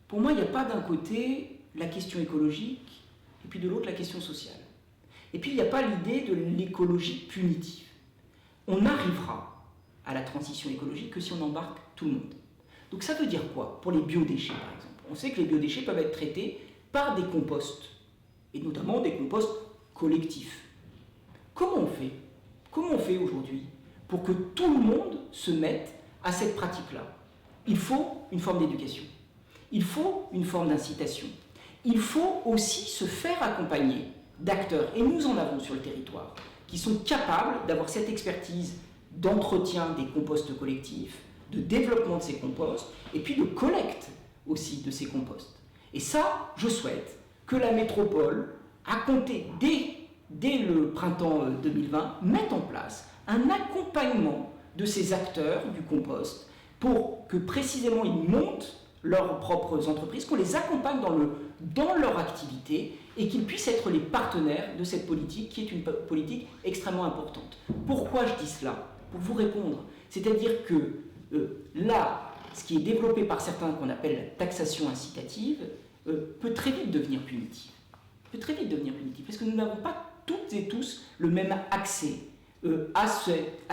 pour moi, il n'y a pas d'un côté la question écologique et puis de l'autre la question sociale. Et puis il n'y a pas l'idée de l'écologie punitive. On n'arrivera à la transition écologique que si on embarque tout le monde. Donc ça veut dire quoi pour les biodéchets par exemple? On sait que les biodéchets peuvent être traités par des composts, et notamment des composts collectifs. Comment on fait aujourd'hui pour que tout le monde se mette à cette pratique-là? Il faut une forme d'éducation, il faut une forme d'incitation, il faut aussi se faire accompagner d'acteurs, et nous en avons sur le territoire, qui sont capables d'avoir cette expertise d'entretien des composts collectifs, de développement de ces composts, et puis de collecte aussi de ces composts. Et ça, je souhaite que la métropole, à compter dès le printemps 2020, mette en place un accompagnement de ces acteurs du compost pour que précisément ils montent leurs propres entreprises, qu'on les accompagne dans leur activité et qu'ils puissent être les partenaires de cette politique qui est une politique extrêmement importante. Pourquoi je dis cela? Pour vous répondre. C'est-à-dire que là, ce qui est développé par certains qu'on appelle la taxation incitative peut très vite devenir punitif. Parce que nous n'avons pas toutes et tous le même accès à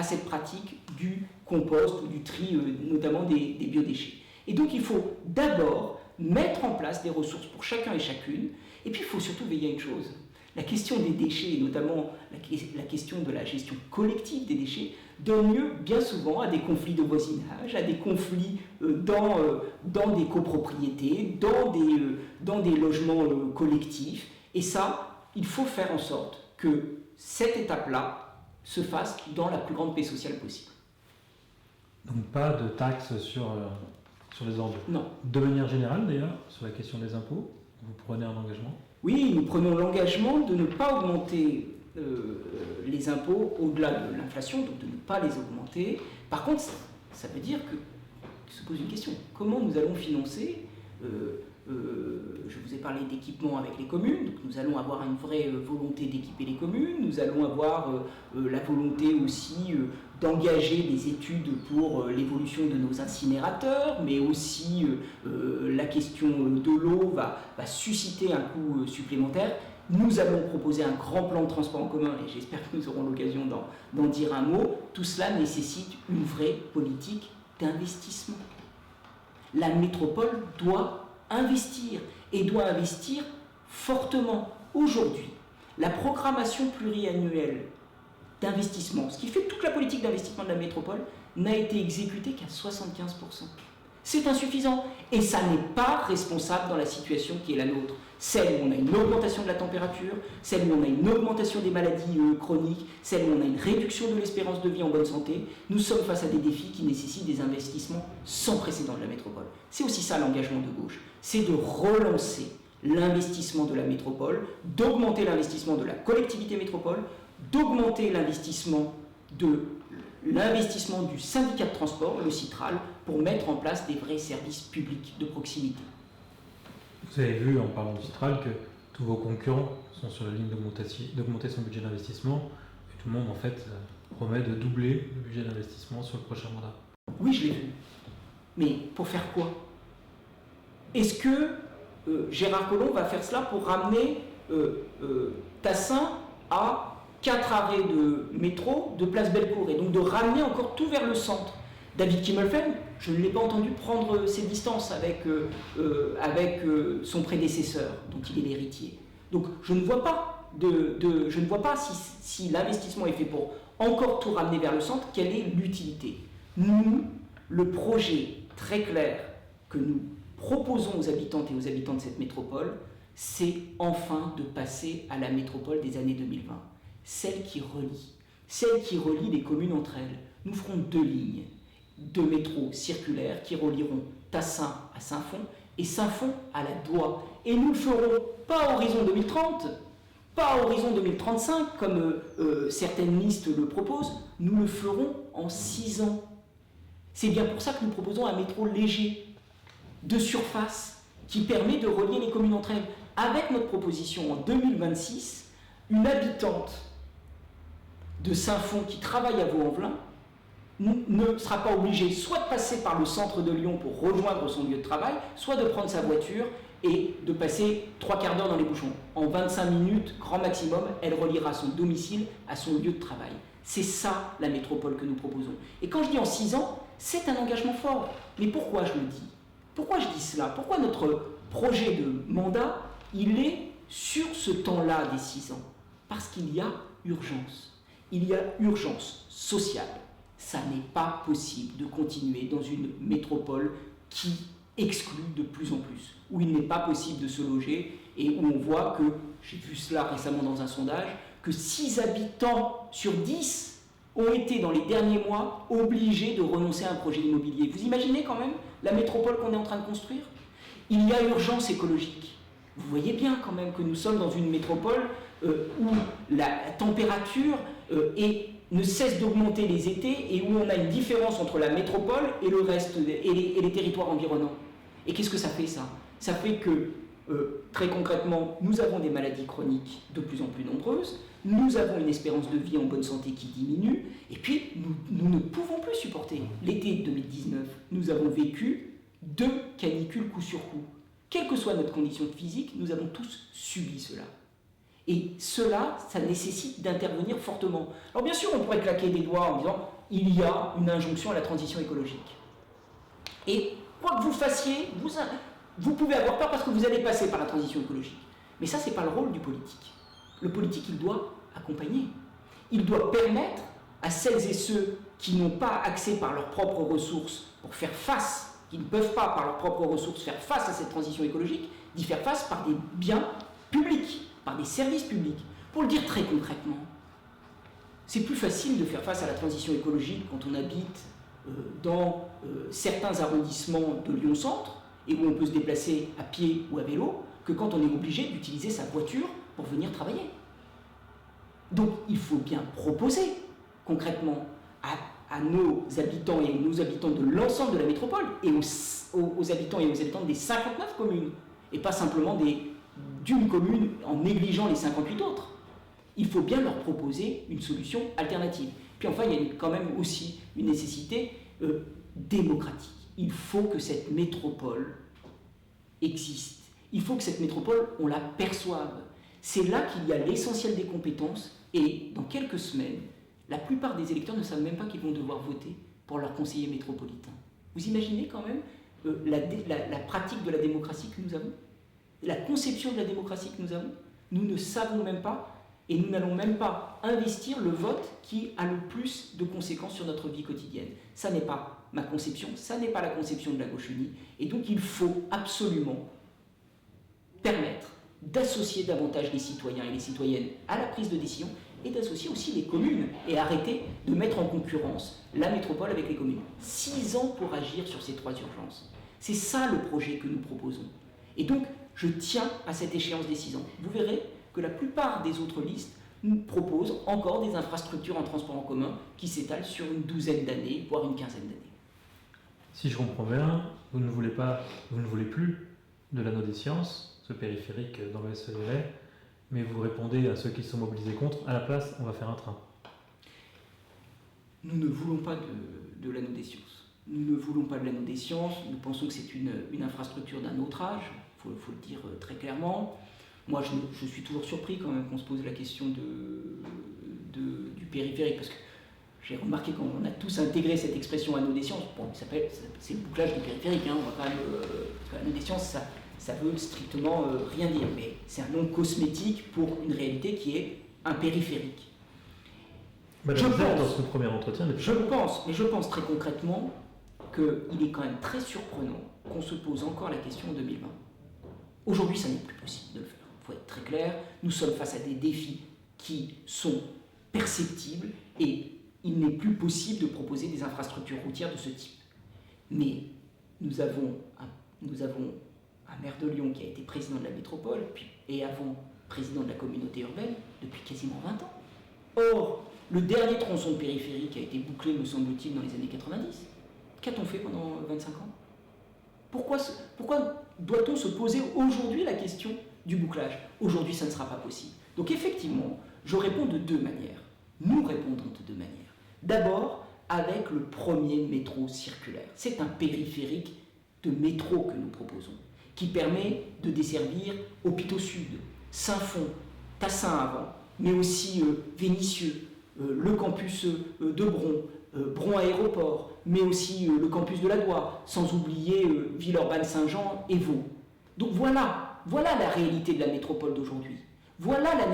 cette pratique du compost ou du tri, notamment des biodéchets. Et donc il faut d'abord mettre en place des ressources pour chacun et chacune, et puis il faut surtout veiller à une chose. La question des déchets, et notamment la question de la gestion collective des déchets, donne lieu bien souvent à des conflits de voisinage, à des conflits dans des copropriétés, dans des logements collectifs. Et ça, il faut faire en sorte que cette étape-là se fasse dans la plus grande paix sociale possible. Donc pas de taxes sur les ordures. Non. De manière générale d'ailleurs, sur la question des impôts, vous prenez un engagement? Oui, nous prenons l'engagement de ne pas augmenter les impôts au-delà de l'inflation, donc de ne pas les augmenter. Par contre, ça veut dire que se pose une question. Comment nous allons financer je vous ai parlé d'équipement avec les communes, donc nous allons avoir une vraie volonté d'équiper les communes, nous allons avoir la volonté aussi d'engager des études pour l'évolution de nos incinérateurs, mais aussi la question de l'eau va susciter un coût supplémentaire. Nous allons proposer un grand plan de transport en commun et j'espère que nous aurons l'occasion d'en dire un mot. Tout cela nécessite une vraie politique d'investissement. La métropole doit investir et doit investir fortement. Aujourd'hui, la programmation pluriannuelle d'investissement, ce qui fait toute la politique d'investissement de la métropole, n'a été exécutée qu'à 75%. C'est insuffisant et ça n'est pas responsable dans la situation qui est la nôtre. Celle où on a une augmentation de la température, celle où on a une augmentation des maladies chroniques, celle où on a une réduction de l'espérance de vie en bonne santé. Nous sommes face à des défis qui nécessitent des investissements sans précédent de la métropole. C'est aussi ça l'engagement de gauche, c'est de relancer l'investissement de la métropole, d'augmenter l'investissement de la collectivité métropole, d'augmenter l'investissement du syndicat de transport, le Citral, pour mettre en place des vrais services publics de proximité. Vous avez vu, en parlant du Citral, que tous vos concurrents sont sur la ligne d'augmenter son budget d'investissement, et tout le monde, en fait, promet de doubler le budget d'investissement sur le prochain mandat. Oui, je l'ai vu. Mais pour faire quoi? Est-ce que Gérard Collomb va faire cela pour ramener Tassin à 4 arrêts de métro de Place Bellecour, et donc de ramener encore tout vers le centre? David Kimmelfen, je ne l'ai pas entendu prendre ses distances avec son prédécesseur, dont il est l'héritier. Donc je ne vois pas, si l'investissement est fait pour encore tout ramener vers le centre, quelle est l'utilité? Nous, le projet très clair que nous proposons aux habitantes et aux habitants de cette métropole, c'est enfin de passer à la métropole des années 2020. Celle qui relie les communes entre elles. Nous ferons 2 lignes de métro circulaires qui relieront Tassin à Saint-Fond et Saint-Fond à la Doua. Et nous le ferons pas à horizon 2030, pas à horizon 2035 comme certaines listes le proposent, nous le ferons en 6 ans. C'est bien pour ça que nous proposons un métro léger, de surface, qui permet de relier les communes entre elles. Avec notre proposition en 2026, une habitante de Saint-Fond qui travaille à Vaux-en-Velin ne sera pas obligée soit de passer par le centre de Lyon pour rejoindre son lieu de travail, soit de prendre sa voiture et de passer 3/4 d'heure dans les bouchons. En 25 minutes, grand maximum, elle reliera son domicile à son lieu de travail. C'est ça la métropole que nous proposons. Et quand je dis en 6 ans, c'est un engagement fort. Mais pourquoi je le dis? Pourquoi je dis cela? Pourquoi notre projet de mandat, il est sur ce temps-là des 6 ans? Parce qu'il y a urgence. Il y a urgence sociale. Ça n'est pas possible de continuer dans une métropole qui exclut de plus en plus, où il n'est pas possible de se loger et où on voit que, j'ai vu cela récemment dans un sondage, que 6 habitants sur 10 ont été dans les derniers mois obligés de renoncer à un projet immobilier. Vous imaginez quand même la métropole qu'on est en train de construire? Il y a urgence écologique. Vous voyez bien quand même que nous sommes dans une métropole où la température ne cesse d'augmenter les étés et où on a une différence entre la métropole et le reste et les territoires environnants. Et qu'est-ce que ça fait ça? Ça fait que, très concrètement, nous avons des maladies chroniques de plus en plus nombreuses, nous avons une espérance de vie en bonne santé qui diminue, et puis nous ne pouvons plus supporter. L'été 2019, nous avons vécu 2 canicules coup sur coup. Quelle que soit notre condition physique, nous avons tous subi cela. Et cela, ça nécessite d'intervenir fortement. Alors bien sûr, on pourrait claquer des doigts en disant « il y a une injonction à la transition écologique ». Et quoi que vous fassiez, vous pouvez avoir peur parce que vous allez passer par la transition écologique. Mais ça, ce n'est pas le rôle du politique. Le politique, il doit accompagner. Il doit permettre à celles et ceux qui n'ont pas accès par leurs propres ressources pour faire face, qui ne peuvent pas par leurs propres ressources faire face à cette transition écologique, d'y faire face par des biens publics, par des services publics. Pour le dire très concrètement, c'est plus facile de faire face à la transition écologique quand on habite dans certains arrondissements de Lyon-Centre et où on peut se déplacer à pied ou à vélo que quand on est obligé d'utiliser sa voiture pour venir travailler. Donc il faut bien proposer concrètement à nos habitants et aux habitants de l'ensemble de la métropole et aux habitants et aux habitantes des 59 communes et pas simplement d'une commune en négligeant les 58 autres. Il faut bien leur proposer une solution alternative. Puis enfin, il y a quand même aussi une nécessité démocratique. Il faut que cette métropole existe. Il faut que cette métropole, on la perçoive. C'est là qu'il y a l'essentiel des compétences et dans quelques semaines, la plupart des électeurs ne savent même pas qu'ils vont devoir voter pour leur conseiller métropolitain. Vous imaginez quand même la pratique de la démocratie que nous avons? La conception de la démocratie que nous avons? Nous ne savons même pas et nous n'allons même pas investir le vote qui a le plus de conséquences sur notre vie quotidienne. Ça n'est pas ma conception, ça n'est pas la conception de la gauche unie. Et donc il faut absolument permettre d'associer davantage les citoyens et les citoyennes à la prise de décision et d'associer aussi les communes et arrêter de mettre en concurrence la métropole avec les communes. 6 ans pour agir sur ces 3 urgences. C'est ça le projet que nous proposons. Et donc, je tiens à cette échéance des 6 ans. Vous verrez que la plupart des autres listes nous proposent encore des infrastructures en transport en commun qui s'étalent sur une 12aine d'années, voire une 15aine d'années. Si je comprends bien, vous ne voulez plus de l'anneau des sciences, ce périphérique dans le SEV, mais vous répondez à ceux qui sont mobilisés contre, à la place, on va faire un train. Nous ne voulons pas de l'anneau des sciences. Nous ne voulons pas de l'anneau des sciences, nous pensons que c'est une infrastructure d'un autre âge, il faut le dire très clairement. Moi, je suis toujours surpris quand même qu'on se pose la question du périphérique, parce que j'ai remarqué qu'on a tous intégré cette expression anneau des sciences. Bon, c'est le bouclage du périphérique, hein, on va quand même, parce que l'anneau des sciences, ça veut strictement rien dire, mais c'est un nom cosmétique pour une réalité qui est un périphérique. Madame dans ce premier entretien, je pense très concrètement qu'il est quand même très surprenant qu'on se pose encore la question en 2020. Aujourd'hui, ça n'est plus possible de le faire. Il faut être très clair, nous sommes face à des défis qui sont perceptibles et il n'est plus possible de proposer des infrastructures routières de ce type. Mais nous avons un maire de Lyon qui a été président de la métropole et avant président de la communauté urbaine depuis quasiment 20 ans. Or, le dernier tronçon périphérique a été bouclé, me semble-t-il, dans les années 90. Qu'a-t-on fait pendant 25 ans? Pourquoi doit-on se poser aujourd'hui la question du bouclage? Aujourd'hui, ça ne sera pas possible. Donc effectivement, je réponds de 2 manières. Nous répondrons de 2 manières. D'abord, avec le premier métro circulaire. C'est un périphérique de métro que nous proposons, qui permet de desservir Hôpitaux Sud, Saint-Fond, Tassin avant, mais aussi Vénissieux, le campus de Bron, Bron Aéroport, mais aussi le campus de la Doire, sans oublier Villeurbanne-Saint-Jean et Vaud. Donc voilà la réalité de la métropole d'aujourd'hui. Voilà la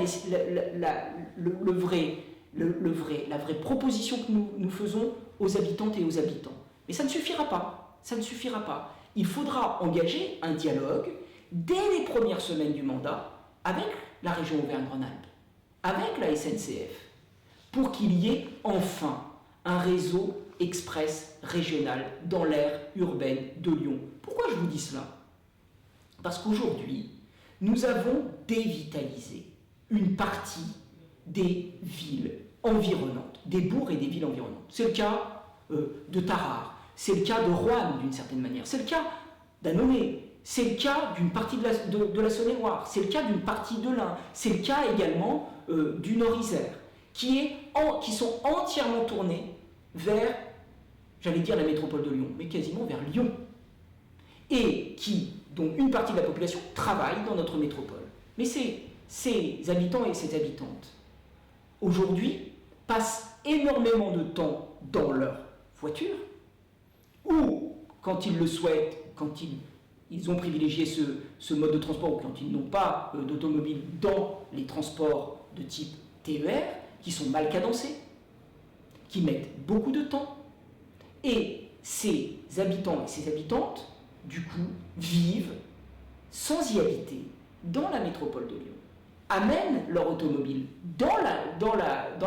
vraie proposition que nous faisons aux habitantes et aux habitants. Mais ça ne suffira pas. Ça ne suffira pas. Il faudra engager un dialogue dès les premières semaines du mandat avec la région Auvergne-Rhône-Alpes, avec la SNCF, pour qu'il y ait enfin un réseau express régional dans l'aire urbaine de Lyon. Pourquoi je vous dis cela? Parce qu'aujourd'hui, nous avons dévitalisé une partie des villes environnantes, des bourgs et des villes environnantes. C'est le cas de Tarare, c'est le cas de Roanne d'une certaine manière, c'est le cas d'Annonay, c'est le cas d'une partie de la Saône-et-Loire, c'est le cas d'une partie de l'Ain, c'est le cas également du Nord-Isère, qui sont entièrement tournés vers, j'allais dire la métropole de Lyon, mais quasiment vers Lyon, et dont une partie de la population travaille dans notre métropole. Mais ces habitants et ces habitantes, aujourd'hui, passent énormément de temps dans leur voiture, ou, quand ils le souhaitent, quand ils ont privilégié ce mode de transport, ou quand ils n'ont pas d'automobile, dans les transports de type TER, qui sont mal cadencés, qui mettent beaucoup de temps. Et ces habitants et ces habitantes, du coup, vivent sans y habiter dans la métropole de Lyon, amènent leur automobile dans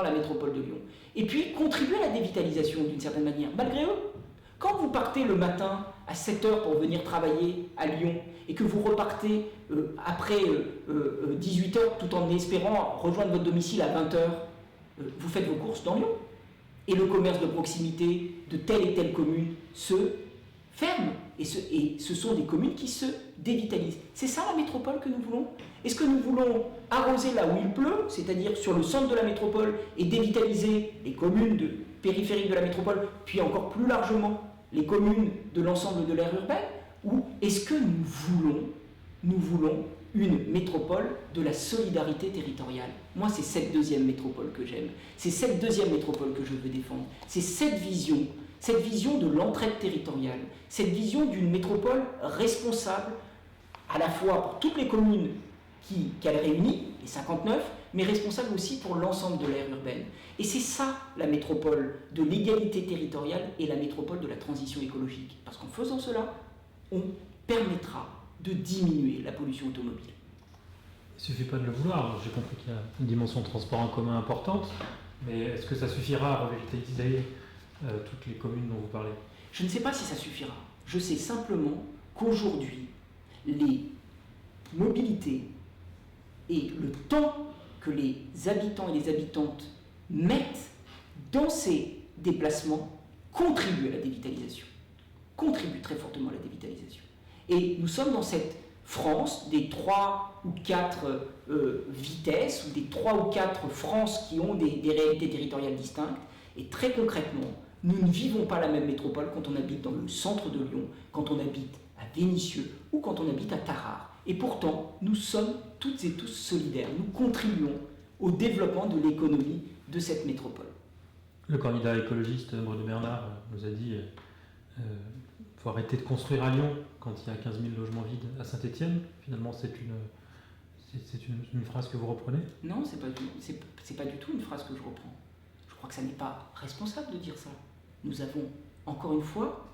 la métropole de Lyon, et puis contribuent à la dévitalisation d'une certaine manière, malgré eux. Quand vous partez le matin à 7h pour venir travailler à Lyon, et que vous repartez après 18h, tout en espérant rejoindre votre domicile à 20h, vous faites vos courses dans Lyon. Et le commerce de proximité de telle et telle commune se ferme. Et ce sont des communes qui se dévitalisent. C'est ça la métropole que nous voulons? Est-ce que nous voulons arroser là où il pleut, c'est-à-dire sur le centre de la métropole, et dévitaliser les communes périphériques de la métropole, puis encore plus largement les communes de l'ensemble de l'aire urbaine? Ou est-ce que nous voulons une métropole de la solidarité territoriale? Moi, c'est cette deuxième métropole que j'aime. C'est cette deuxième métropole que je veux défendre. C'est cette vision de l'entraide territoriale, cette vision d'une métropole responsable à la fois pour toutes les communes qu'elle réunit, les 59, mais responsable aussi pour l'ensemble de l'aire urbaine. Et c'est ça la métropole de l'égalité territoriale et la métropole de la transition écologique. Parce qu'en faisant cela, on permettra de diminuer la pollution automobile. Il ne suffit pas de le vouloir. J'ai compris qu'il y a une dimension de transport en commun importante, mais est-ce que ça suffira à revitaliser toutes les communes dont vous parlez? Je ne sais pas si ça suffira. Je sais simplement qu'aujourd'hui, les mobilités et le temps que les habitants et les habitantes mettent dans ces déplacements contribuent à la dévitalisation, contribuent très fortement à la dévitalisation. Et nous sommes dans cette France des 3 ou 4 vitesses, ou des 3 ou 4 France qui ont des réalités territoriales distinctes. Et très concrètement, nous ne vivons pas la même métropole quand on habite dans le centre de Lyon, quand on habite à Vénissieux ou quand on habite à Tarare. Et pourtant, nous sommes toutes et tous solidaires. Nous contribuons au développement de l'économie de cette métropole. Le candidat écologiste Bruno Bernard nous a dit qu'il faut arrêter de construire à Lyon quand il y a 15 000 logements vides à Saint-Étienne. Finalement, c'est une phrase que vous reprenez? Non, c'est pas du tout une phrase que je reprends. Je crois que ça n'est pas responsable de dire ça. Nous avons, encore une fois,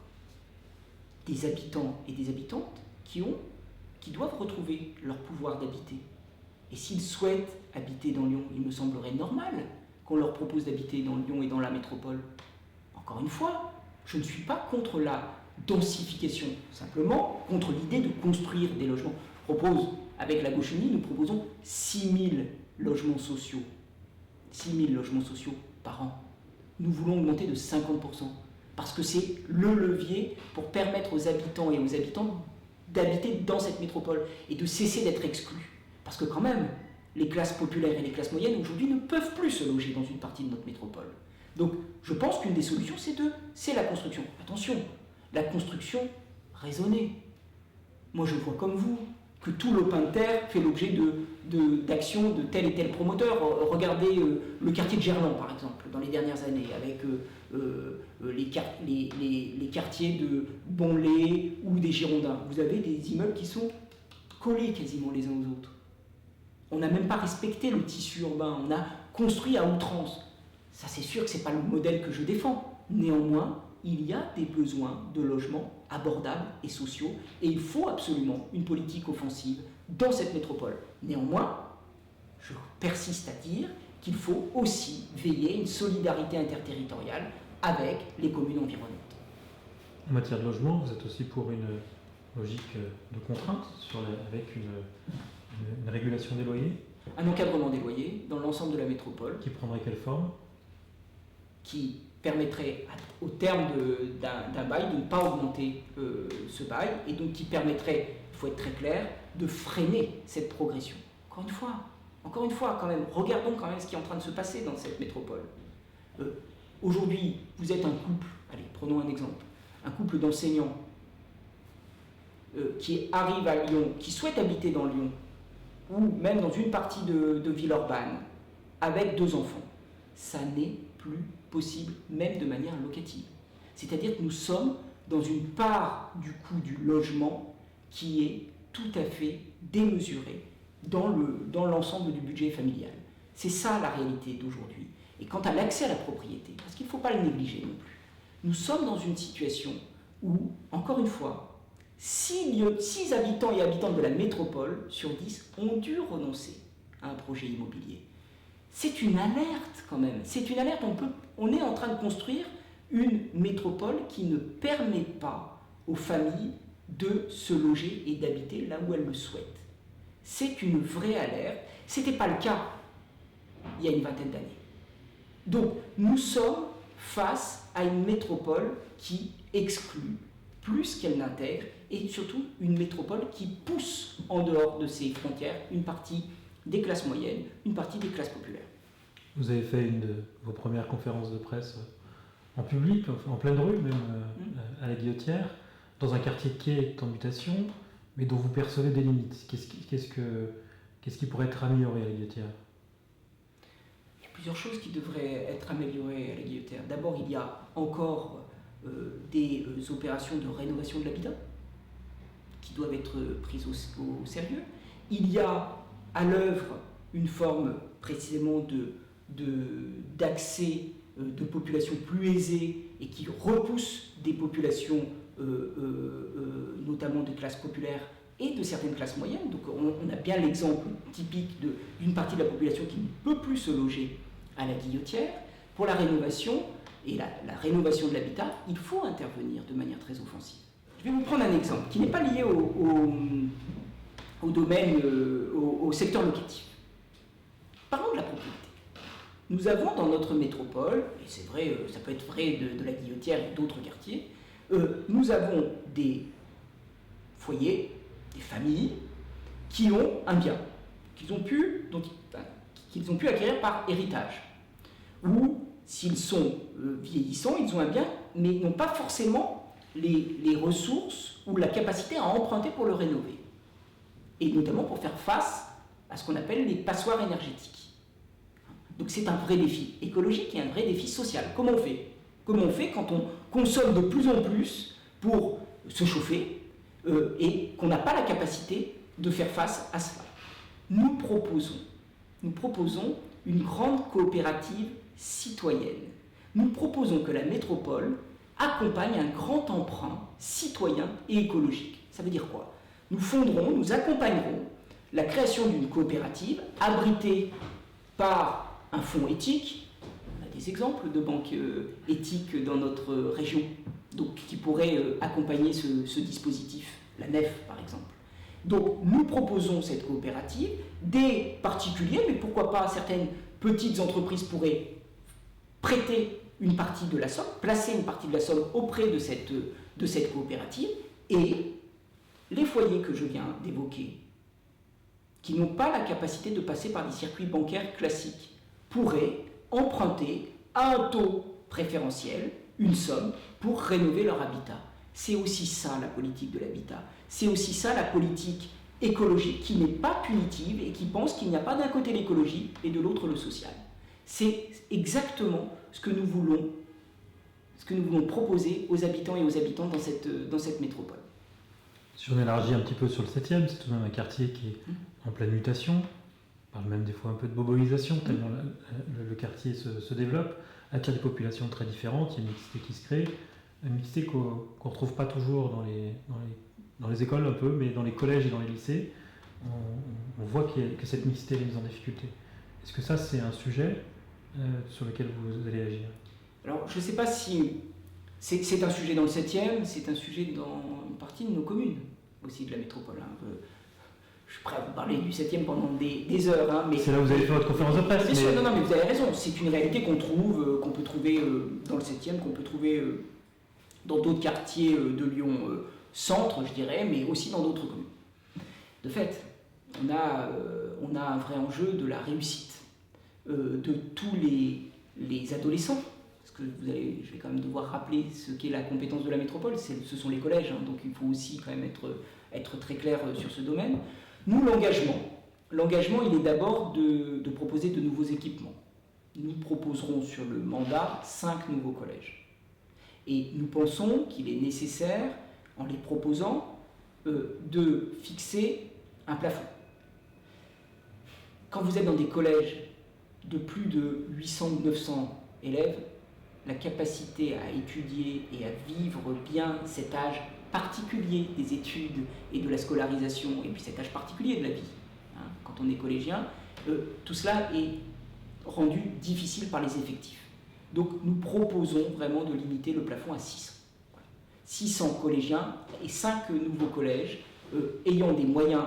des habitants et des habitantes qui doivent retrouver leur pouvoir d'habiter. Et s'ils souhaitent habiter dans Lyon, il me semblerait normal qu'on leur propose d'habiter dans Lyon et dans la métropole. Encore une fois, je ne suis pas contre la densification, simplement contre l'idée de construire des logements. Je propose, avec la Gauche Unie, nous proposons 6 000 logements sociaux. 6 000 logements sociaux par an. Nous voulons augmenter de 50%, parce que c'est le levier pour permettre aux habitants et aux habitantes d'habiter dans cette métropole et de cesser d'être exclus. Parce que quand même, les classes populaires et les classes moyennes aujourd'hui ne peuvent plus se loger dans une partie de notre métropole. Donc je pense qu'une des solutions, c'est la construction. Attention, la construction raisonnée. Moi je vois comme vous que tout lopin de terre fait l'objet d'actions de tel et tel promoteur. Regardez le quartier de Gerland par exemple, dans les dernières années, avec les quartiers de Bonlay ou des Girondins. Vous avez des immeubles qui sont collés quasiment les uns aux autres. On n'a même pas respecté le tissu urbain, on a construit à outrance. Ça, c'est sûr que ce n'est pas le modèle que je défends. Néanmoins, il y a des besoins de logements abordables et sociaux, et il faut absolument une politique offensive dans cette métropole. Néanmoins, je persiste à dire qu'il faut aussi veiller à une solidarité interterritoriale avec les communes environnantes. En matière de logement, vous êtes aussi pour une logique de contrainte avec une régulation des loyers? Un encadrement des loyers dans l'ensemble de la métropole. Qui prendrait quelle forme? Qui permettrait, au terme d'un bail, de ne pas augmenter ce bail, et donc qui permettrait, il faut être très clair, de freiner cette progression. Encore une fois, quand même, regardons quand même ce qui est en train de se passer dans cette métropole. Aujourd'hui, vous êtes un couple, allez, prenons un exemple, un couple d'enseignants qui arrive à Lyon, qui souhaite habiter dans Lyon, ou même dans une partie de Villeurbanne, avec 2 enfants. Ça n'est plus possible, même de manière locative. C'est-à-dire que nous sommes dans une part du coût du logement qui est tout à fait démesurée dans l'ensemble du budget familial. C'est ça la réalité d'aujourd'hui. Et quant à l'accès à la propriété, parce qu'il ne faut pas le négliger non plus, nous sommes dans une situation où, encore une fois, 6 habitants et habitantes de la métropole sur 10 ont dû renoncer à un projet immobilier. C'est une alerte quand même, c'est une alerte, on est en train de construire une métropole qui ne permet pas aux familles de se loger et d'habiter là où elles le souhaitent. C'est une vraie alerte, ce n'était pas le cas il y a une vingtaine d'années. Donc nous sommes face à une métropole qui exclut plus qu'elle n'intègre, et surtout une métropole qui pousse en dehors de ses frontières une partie des classes moyennes, une partie des classes populaires. Vous avez fait une de vos premières conférences de presse en public, en pleine rue, même à la Guillotière, dans un quartier qui est en mutation, mais dont vous percevez des limites. Qu'est-ce qui pourrait être amélioré à la Guillotière ? Il y a plusieurs choses qui devraient être améliorées à la Guillotière. D'abord, il y a encore des opérations de rénovation de l'habitat qui doivent être prises au sérieux. Il y a à l'œuvre une forme précisément d'accès de populations plus aisées et qui repousse des populations notamment de classes populaires et de certaines classes moyennes. Donc on a bien l'exemple typique d'une partie de la population qui ne peut plus se loger à la Guillotière. Pour la rénovation et la rénovation de l'habitat, il faut intervenir de manière très offensive. Je vais vous prendre un exemple qui n'est pas lié au domaine, au secteur locatif. Parlons de la propriété. Nous avons dans notre métropole, et c'est vrai, ça peut être vrai de la Guillotière et d'autres quartiers, nous avons des foyers, des familles qui ont un bien qu'ils ont pu acquérir par héritage. Ou s'ils sont vieillissants, ils ont un bien, mais ils n'ont pas forcément les ressources ou la capacité à emprunter pour le rénover. Et notamment pour faire face à ce qu'on appelle les passoires énergétiques. Donc c'est un vrai défi écologique et un vrai défi social. Comment on fait ? Comment on fait quand on consomme de plus en plus pour se chauffer et qu'on n'a pas la capacité de faire face à cela ? Nous proposons une grande coopérative citoyenne. Nous proposons que la métropole accompagne un grand emprunt citoyen et écologique. Ça veut dire quoi ? Nous accompagnerons la création d'une coopérative abritée par un fonds éthique. On a des exemples de banques éthiques dans notre région, donc qui pourraient accompagner ce dispositif, la NEF par exemple. Donc nous proposons cette coopérative, des particuliers, mais pourquoi pas certaines petites entreprises pourraient prêter une partie de la somme, placer une partie de la somme auprès de cette coopérative, et les foyers que je viens d'évoquer, qui n'ont pas la capacité de passer par des circuits bancaires classiques, pourraient emprunter à un taux préférentiel une somme pour rénover leur habitat. C'est aussi ça la politique de l'habitat. C'est aussi ça la politique écologique qui n'est pas punitive et qui pense qu'il n'y a pas d'un côté l'écologie et de l'autre le social. C'est exactement ce que nous voulons proposer aux habitants et aux habitantes dans cette métropole. Si on élargit un petit peu sur le 7e, c'est tout de même un quartier qui est en pleine mutation. On parle même des fois un peu de boboisation, tellement le quartier se développe, attire des populations très différentes, il y a une mixité qui se crée, une mixité qu'on ne retrouve pas toujours dans les écoles un peu, mais dans les collèges et dans les lycées, on voit que cette mixité est mise en difficulté. Est-ce que ça, c'est un sujet sur lequel vous allez agir ? Alors, je ne sais pas si c'est un sujet dans le 7e, c'est un sujet dans une partie de nos communes, aussi de la métropole. je suis prêt à vous parler du 7e pendant des heures. Hein, mais c'est là où vous avez fait votre conférence de presse. Bien sûr, non, mais vous avez raison. C'est une réalité qu'on peut trouver dans le 7e, qu'on peut trouver dans d'autres quartiers de Lyon centre, je dirais, mais aussi dans d'autres communes. De fait, on a un vrai enjeu de la réussite de tous les adolescents. Parce que je vais quand même devoir rappeler ce qu'est la compétence de la métropole, ce sont les collèges, hein, donc il faut aussi quand même être très clair sur ce domaine. Nous, l'engagement, il est d'abord de proposer de nouveaux équipements. Nous proposerons sur le mandat 5 nouveaux collèges. Et nous pensons qu'il est nécessaire, en les proposant, de fixer un plafond. Quand vous êtes dans des collèges de plus de 800 ou 900 élèves, la capacité à étudier et à vivre bien cet âge particulier des études et de la scolarisation, et puis cet âge particulier de la vie, hein, quand on est collégien, tout cela est rendu difficile par les effectifs. Donc nous proposons vraiment de limiter le plafond à 600. 600 collégiens et 5 nouveaux collèges ayant des moyens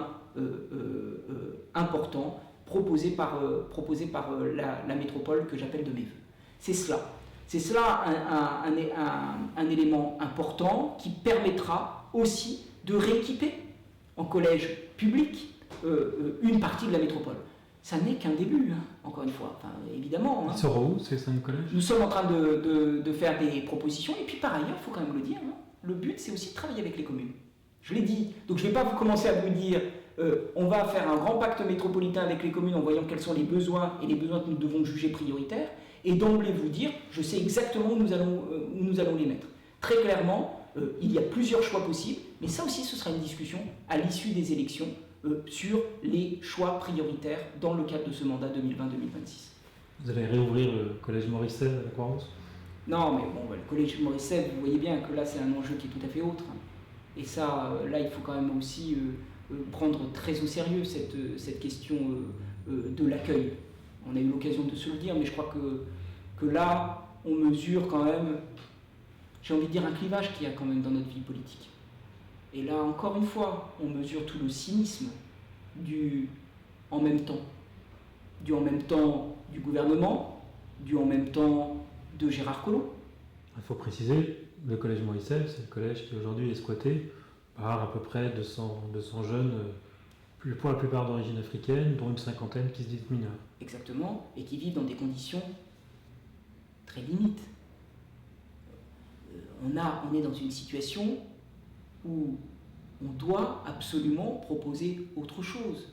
importants proposés par la métropole que j'appelle de mes voeux. C'est cela. C'est cela un élément important qui permettra aussi de rééquiper en collège public une partie de la métropole. Ça n'est qu'un début, hein, encore une fois, enfin, évidemment. Hein. Ils seront où ces 5 collèges ? Nous sommes en train de faire des propositions, et puis par ailleurs, il faut quand même le dire, hein, le but c'est aussi de travailler avec les communes. Je l'ai dit, donc je ne vais pas commencer à vous dire on va faire un grand pacte métropolitain avec les communes en voyant quels sont les besoins et les besoins que nous devons juger prioritaires, et d'emblée vous dire, je sais exactement où nous allons les mettre. Très clairement, il y a plusieurs choix possibles, mais ça aussi ce sera une discussion à l'issue des élections sur les choix prioritaires dans le cadre de ce mandat 2020-2026. Vous allez réouvrir le collège Morisset à la Croix-Rousse ? Non, mais bon, le collège Morisset, vous voyez bien que là c'est un enjeu qui est tout à fait autre. Et ça, là il faut quand même aussi prendre très au sérieux cette question de l'accueil. On a eu l'occasion de se le dire, mais je crois que là, on mesure quand même, j'ai envie de dire, un clivage qu'il y a quand même dans notre vie politique. Et là, encore une fois, on mesure tout le cynisme du en même temps. Du en même temps du gouvernement, du en même temps de Gérard Collomb. Il faut préciser, le collège Morisset, c'est le collège qui aujourd'hui est squatté par à peu près 200 jeunes, pour la plupart d'origine africaine, dont une cinquantaine qui se disent mineurs. Exactement, et qui vivent dans des conditions très limites. On est dans une situation où on doit absolument proposer autre chose.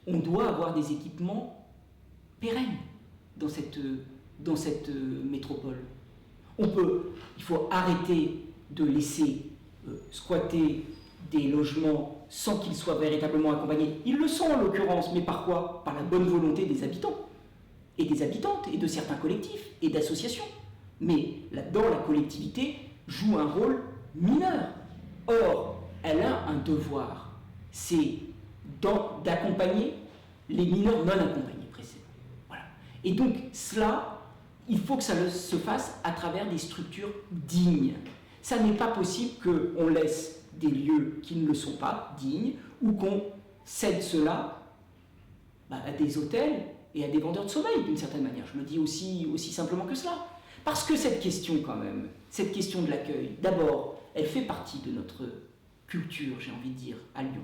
On doit avoir des équipements pérennes dans cette métropole. Il faut arrêter de laisser squatter des logements sans qu'ils soient véritablement accompagnés. Ils le sont en l'occurrence, mais par quoi ? Par la bonne volonté des habitants, et des habitantes, et de certains collectifs, et d'associations. Mais là-dedans, la collectivité joue un rôle mineur. Or, elle a un devoir, c'est d'accompagner les mineurs non accompagnés précédemment. Voilà. Et donc, cela, il faut que ça se fasse à travers des structures dignes. Ça n'est pas possible qu'on laisse des lieux qui ne le sont pas dignes, ou qu'on cède cela à des hôtels et à des vendeurs de sommeil, d'une certaine manière. Je le dis aussi simplement que cela. Parce que cette question, quand même, cette question de l'accueil, d'abord, elle fait partie de notre culture, j'ai envie de dire, à Lyon.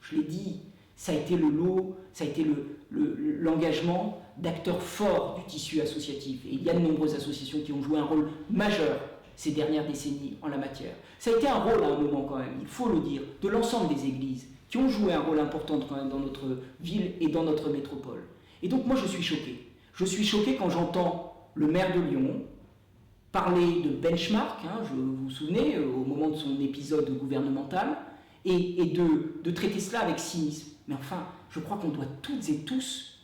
Je l'ai dit, ça a été le lot, ça a été l'engagement d'acteurs forts du tissu associatif. Et il y a de nombreuses associations qui ont joué un rôle majeur ces dernières décennies en la matière. Ça a été un rôle à un moment quand même, il faut le dire, de l'ensemble des églises qui ont joué un rôle important quand même dans notre ville et dans notre métropole. Et donc moi je suis choqué. Je suis choqué quand j'entends le maire de Lyon parler de benchmark, hein, vous vous souvenez, au moment de son épisode gouvernemental, et de traiter cela avec cynisme. Mais enfin, je crois qu'on doit toutes et tous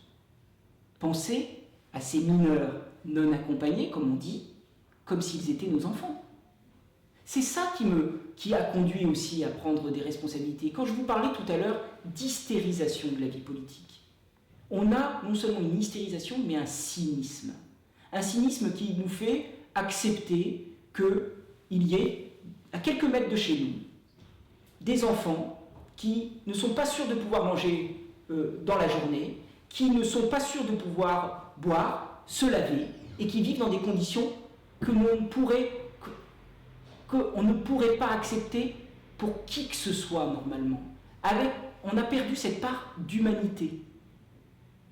penser à ces mineurs non accompagnés, comme on dit, comme s'ils étaient nos enfants. C'est ça qui a conduit aussi à prendre des responsabilités. Quand je vous parlais tout à l'heure d'hystérisation de la vie politique, on a non seulement une hystérisation, mais un cynisme. Un cynisme qui nous fait accepter qu'il y ait, à quelques mètres de chez nous, des enfants qui ne sont pas sûrs de pouvoir manger dans la journée, qui ne sont pas sûrs de pouvoir boire, se laver, et qui vivent dans des conditions qu'on ne pourrait pas accepter pour qui que ce soit normalement. On a perdu cette part d'humanité.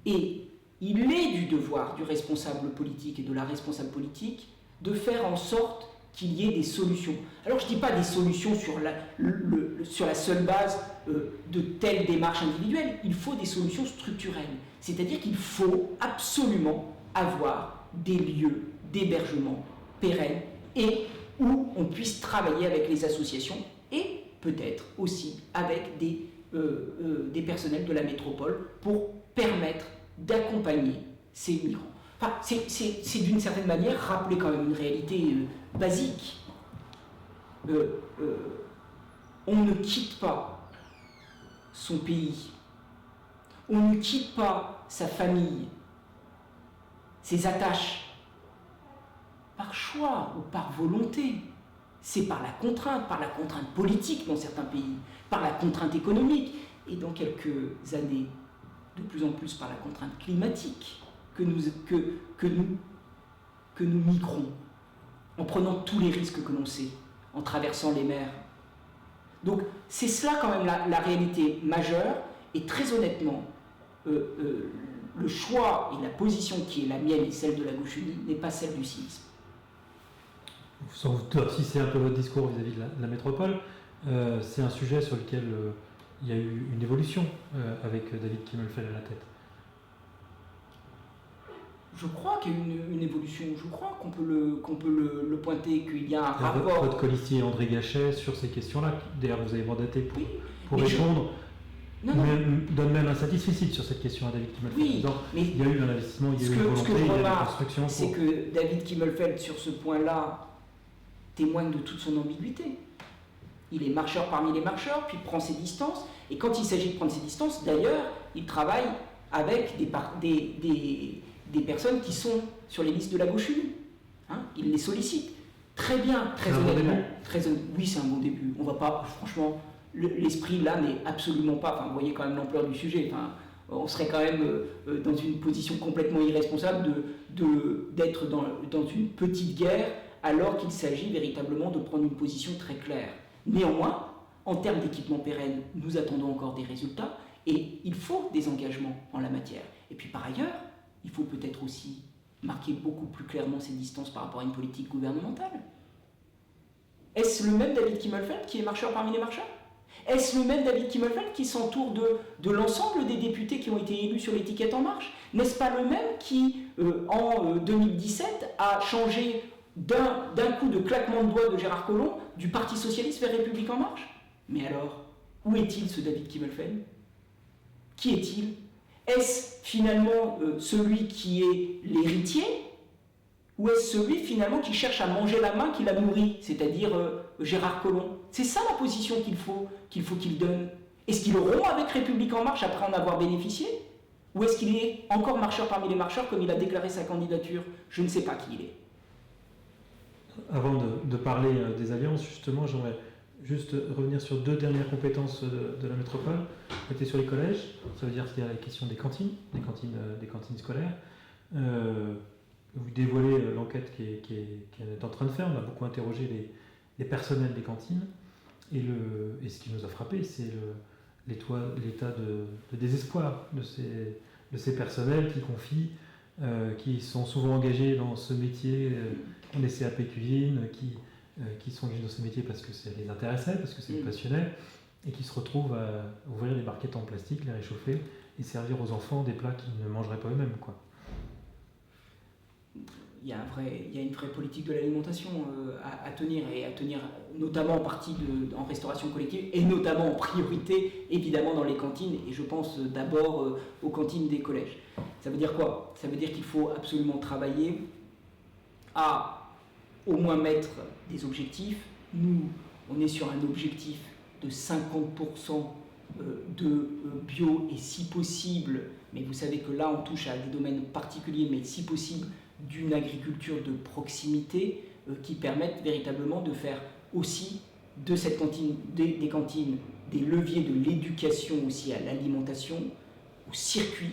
Et il est du devoir du responsable politique et de la responsable politique de faire en sorte qu'il y ait des solutions. Alors je ne dis pas des solutions sur la seule base de telle démarche individuelle, il faut des solutions structurelles. C'est-à-dire qu'il faut absolument avoir des lieux d'hébergement pérennes et où on puisse travailler avec les associations et peut-être aussi avec des personnels de la métropole pour permettre d'accompagner ces migrants. Enfin, c'est d'une certaine manière rappeler quand même une réalité basique. On ne quitte pas son pays, on ne quitte pas sa famille, ses attaches, par choix ou par volonté. C'est par la contrainte politique dans certains pays, par la contrainte économique, et dans quelques années, de plus en plus par la contrainte climatique, que nous migrons, en prenant tous les risques que l'on sait, en traversant les mers. Donc c'est cela quand même la réalité majeure, et très honnêtement, le choix et la position qui est la mienne et celle de la gauche unie n'est pas celle du cynisme. Sans vous tortisser un peu votre discours vis-à-vis de la métropole, c'est un sujet sur lequel il y a eu une évolution avec David Kimmelfeld à la tête. Je crois qu'il y a une évolution, je crois qu'on peut le pointer, qu'il y a un rapport... Votre colistier André Gachet sur ces questions-là, d'ailleurs vous avez mandaté pour répondre, donne même un satisfecit sur cette question à David Kimmelfeld. Oui, mais il y a eu un investissement, il y a eu une volonté, il y a eu une construction. C'est que David Kimmelfeld, sur ce point-là, témoigne de toute son ambiguïté. Il est marcheur parmi les marcheurs, puis prend ses distances, et quand il s'agit de prendre ses distances, d'ailleurs, il travaille avec des personnes qui sont sur les listes de la gauche unie. Il les sollicite. Très bien, très honnêtement. Oui, c'est un bon début. On va pas, franchement, l'esprit là n'est absolument pas. Enfin, vous voyez quand même l'ampleur du sujet. Enfin, on serait quand même dans une position complètement irresponsable d'être dans une petite guerre, alors qu'il s'agit véritablement de prendre une position très claire. Néanmoins, en termes d'équipement pérenne, nous attendons encore des résultats, et il faut des engagements en la matière. Et puis par ailleurs, il faut peut-être aussi marquer beaucoup plus clairement ses distances par rapport à une politique gouvernementale. Est-ce le même David Kimmelfeld qui est marcheur parmi les marcheurs ? Est-ce le même David Kimmelfeld qui s'entoure de l'ensemble des députés qui ont été élus sur l'étiquette En Marche ? N'est-ce pas le même qui, en 2017, a changé d'un coup de claquement de doigts de Gérard Collomb du Parti Socialiste vers République En Marche ? Mais alors, où est-il ce David Kimmelfeld ? Qui est-il ? Est-ce finalement celui qui est l'héritier, ou est-ce celui finalement qui cherche à manger la main qui l'a nourri, c'est-à-dire Gérard Collomb ? C'est ça la position qu'il faut qu'il donne. Est-ce qu'il rompt avec République En Marche après en avoir bénéficié ? Ou est-ce qu'il est encore marcheur parmi les marcheurs comme il a déclaré sa candidature ? Je ne sais pas qui il est. Avant de parler des alliances, justement, j'aimerais juste revenir sur deux dernières compétences de la métropole. C'était sur les collèges, ça veut dire qu'il y a la question des cantines scolaires. Vous dévoilez l'enquête qui est en train de faire. On a beaucoup interrogé les personnels des cantines. Et ce qui nous a frappé, c'est l'état de désespoir de ces personnels qui confient, qui sont souvent engagés dans ce métier, on est CAP cuisine, qui sont engagés dans ce métier parce que ça les intéressait, parce que ça les passionnait, et qui se retrouvent à ouvrir les barquettes en plastique, les réchauffer et servir aux enfants des plats qu'ils ne mangeraient pas eux-mêmes, quoi. Il y a une vraie politique de l'alimentation à tenir, et à tenir notamment en partie en restauration collective, et notamment en priorité évidemment dans les cantines, et je pense d'abord aux cantines des collèges. Ça veut dire quoi ? Ça veut dire qu'il faut absolument travailler à au moins mettre des objectifs. Nous, on est sur un objectif de 50% de bio, et si possible, mais vous savez que là on touche à des domaines particuliers, mais si possible d'une agriculture de proximité qui permettent véritablement de faire aussi de cette cantine, des cantines des leviers de l'éducation aussi à l'alimentation, au circuit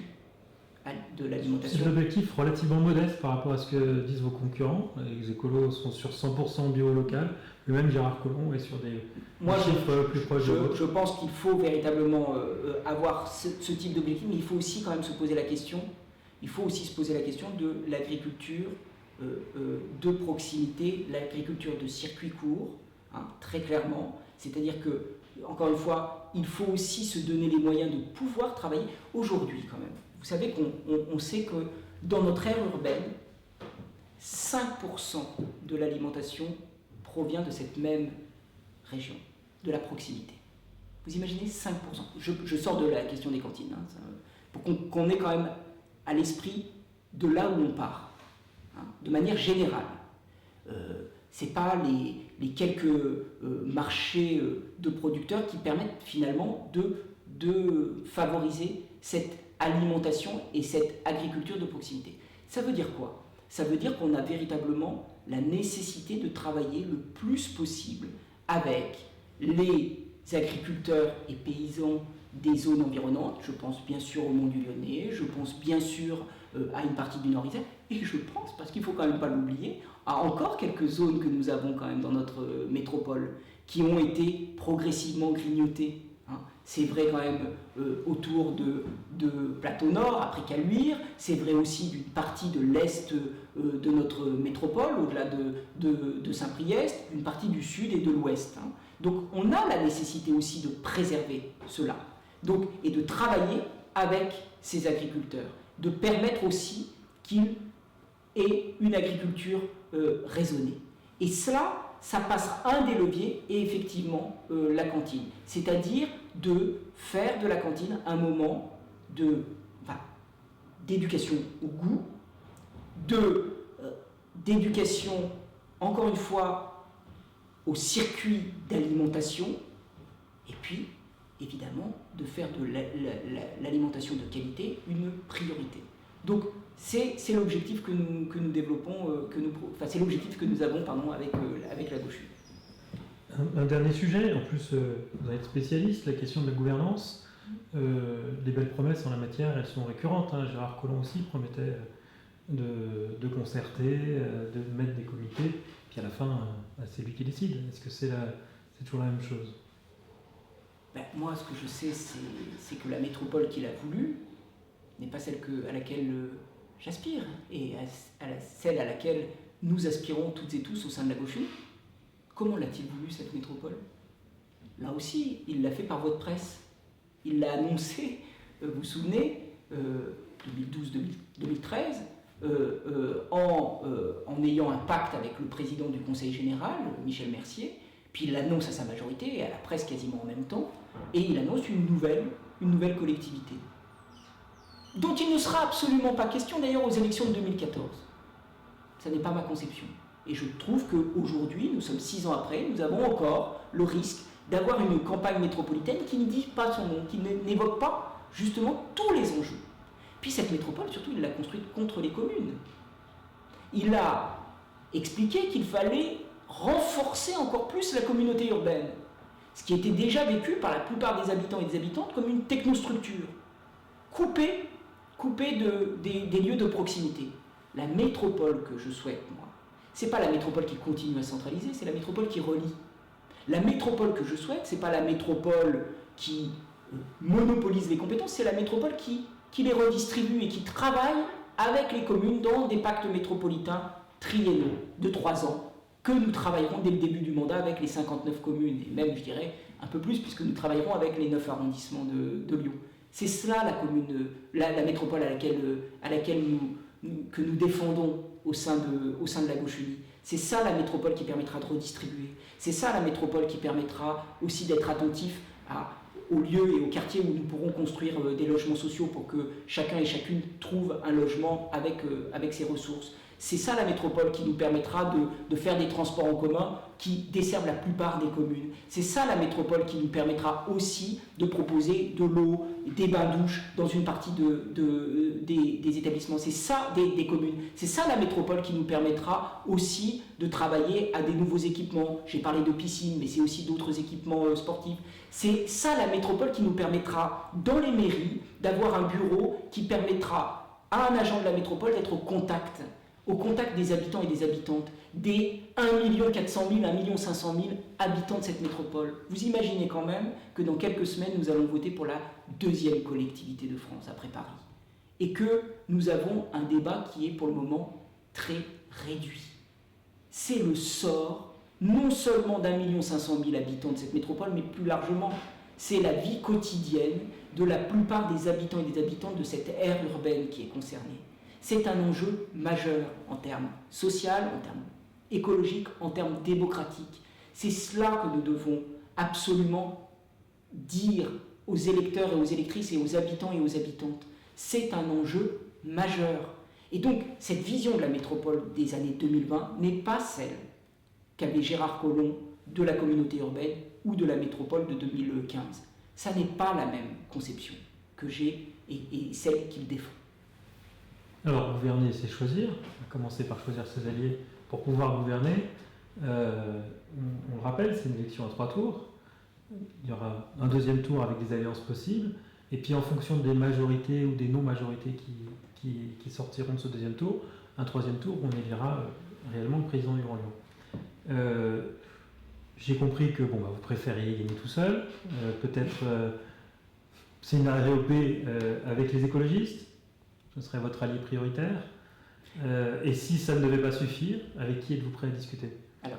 de l'alimentation. C'est des objectifs relativement modestes par rapport à ce que disent vos concurrents. Les écolos sont sur 100% bio local. Le même Gérard Collomb est sur des chiffres plus proches de l'autre. Je pense qu'il faut véritablement avoir ce type d'objectif, mais il faut aussi quand même se poser la question. Il faut aussi se poser la question de l'agriculture de proximité, l'agriculture de circuit court, hein, très clairement. C'est-à-dire que, encore une fois, il faut aussi se donner les moyens de pouvoir travailler aujourd'hui quand même. Vous savez qu'on sait que dans notre aire urbaine, 5% de l'alimentation provient de cette même région, de la proximité. Vous imaginez 5%. Je sors de la question des cantines, hein, pour qu'on ait quand même à l'esprit de là où on part, hein, de manière générale. Ce n'est pas les quelques marchés de producteurs qui permettent finalement de favoriser cette alimentation et cette agriculture de proximité. Ça veut dire quoi? Ça veut dire qu'on a véritablement la nécessité de travailler le plus possible avec les agriculteurs et paysans des zones environnantes. Je pense bien sûr au Mont du Lyonnais, je pense bien sûr à une partie du Nord-Isère, et je pense, parce qu'il ne faut quand même pas l'oublier, à encore quelques zones que nous avons quand même dans notre métropole qui ont été progressivement grignotées. Hein. C'est vrai quand même autour de Plateau Nord, après Caluire, c'est vrai aussi d'une partie de l'est de notre métropole, au-delà de Saint-Priest, une partie du sud et de l'ouest. Hein. Donc on a la nécessité aussi de préserver cela, donc, et de travailler avec ces agriculteurs, de permettre aussi qu'ils aient une agriculture raisonnée. Et cela, ça passe un des leviers, et effectivement la cantine, c'est-à-dire de faire de la cantine un moment d'éducation au goût, d'éducation, encore une fois, au circuit d'alimentation, et puis, évidemment, de faire de l'alimentation de qualité une priorité. Donc, c'est l'objectif que nous développons, c'est l'objectif que nous avons avec la gauche. Un dernier sujet, en plus vous êtes spécialiste, la question de la gouvernance. Les belles promesses en la matière, elles sont récurrentes. Hein. Gérard Collomb aussi promettait de concerter, de mettre des comités, puis à la fin, c'est lui qui décide. Est-ce que c'est toujours la même chose? Moi, ce que je sais, c'est que la métropole qu'il a voulu n'est pas celle à laquelle j'aspire, et celle à laquelle nous aspirons toutes et tous au sein de la gauche. Comment l'a-t-il voulu, cette métropole? Là aussi, il l'a fait par voie de presse. Il l'a annoncé, vous vous souvenez, 2012-2013, en ayant un pacte avec le président du Conseil général, Michel Mercier, puis il l'annonce à sa majorité et à la presse quasiment en même temps, et il annonce une nouvelle collectivité, dont il ne sera absolument pas question d'ailleurs aux élections de 2014. Ça n'est pas ma conception. Et je trouve qu'aujourd'hui, nous sommes 6 ans après, nous avons encore le risque d'avoir une campagne métropolitaine qui ne dit pas son nom, qui n'évoque pas justement tous les enjeux. Puis cette métropole, surtout, il l'a construite contre les communes. Il a expliqué qu'il fallait renforcer encore plus la communauté urbaine, ce qui était déjà vécu par la plupart des habitants et des habitantes comme une technostructure, coupée des lieux de proximité. La métropole que je souhaite, moi, c'est pas la métropole qui continue à centraliser, c'est la métropole qui relie. La métropole que je souhaite, c'est pas la métropole qui monopolise les compétences, c'est la métropole qui les redistribue et qui travaille avec les communes dans des pactes métropolitains triennaux de 3 ans, que nous travaillerons dès le début du mandat avec les 59 communes, et même, je dirais, un peu plus, puisque nous travaillerons avec les 9 arrondissements de Lyon. C'est cela la métropole que nous défendons au sein de la gauche unie. C'est ça la métropole qui permettra de redistribuer. C'est ça la métropole qui permettra aussi d'être attentif aux lieux et aux quartiers où nous pourrons construire des logements sociaux pour que chacun et chacune trouve un logement avec ses ressources. C'est ça la métropole qui nous permettra de faire des transports en commun qui desservent la plupart des communes. C'est ça la métropole qui nous permettra aussi de proposer de l'eau, des bains-douches dans une partie des établissements. C'est ça des communes. C'est ça la métropole qui nous permettra aussi de travailler à des nouveaux équipements. J'ai parlé de piscines, mais c'est aussi d'autres équipements sportifs. C'est ça la métropole qui nous permettra, dans les mairies, d'avoir un bureau qui permettra à un agent de la métropole d'être au contact des habitants et des habitantes, des 1 400 000, 1 500 000 habitants de cette métropole. Vous imaginez quand même que dans quelques semaines, nous allons voter pour la 2e collectivité de France, après Paris. Et que nous avons un débat qui est pour le moment très réduit. C'est le sort, non seulement d'1 500 000 habitants de cette métropole, mais plus largement, c'est la vie quotidienne de la plupart des habitants et des habitantes de cette aire urbaine qui est concernée. C'est un enjeu majeur en termes sociaux, en termes écologiques, en termes démocratiques. C'est cela que nous devons absolument dire aux électeurs et aux électrices et aux habitants et aux habitantes. C'est un enjeu majeur. Et donc, cette vision de la métropole des années 2020 n'est pas celle qu'avait Gérard Collomb de la communauté urbaine ou de la métropole de 2015. Ça n'est pas la même conception que j'ai et celle qu'il défend. Alors, gouverner, c'est choisir. On va commencer par choisir ses alliés pour pouvoir gouverner. On le rappelle, c'est une élection à 3 tours. Il y aura un 2e tour avec des alliances possibles. Et puis, en fonction des majorités ou des non-majorités qui sortiront de ce 2e tour, un 3e tour où on élira réellement le président du Grand Lyon. J'ai compris que vous préfériez gagner tout seul. Peut-être scénario B avec les écologistes. Ce serait votre allié prioritaire. Et si ça ne devait pas suffire, avec qui êtes-vous prêt à discuter? Alors,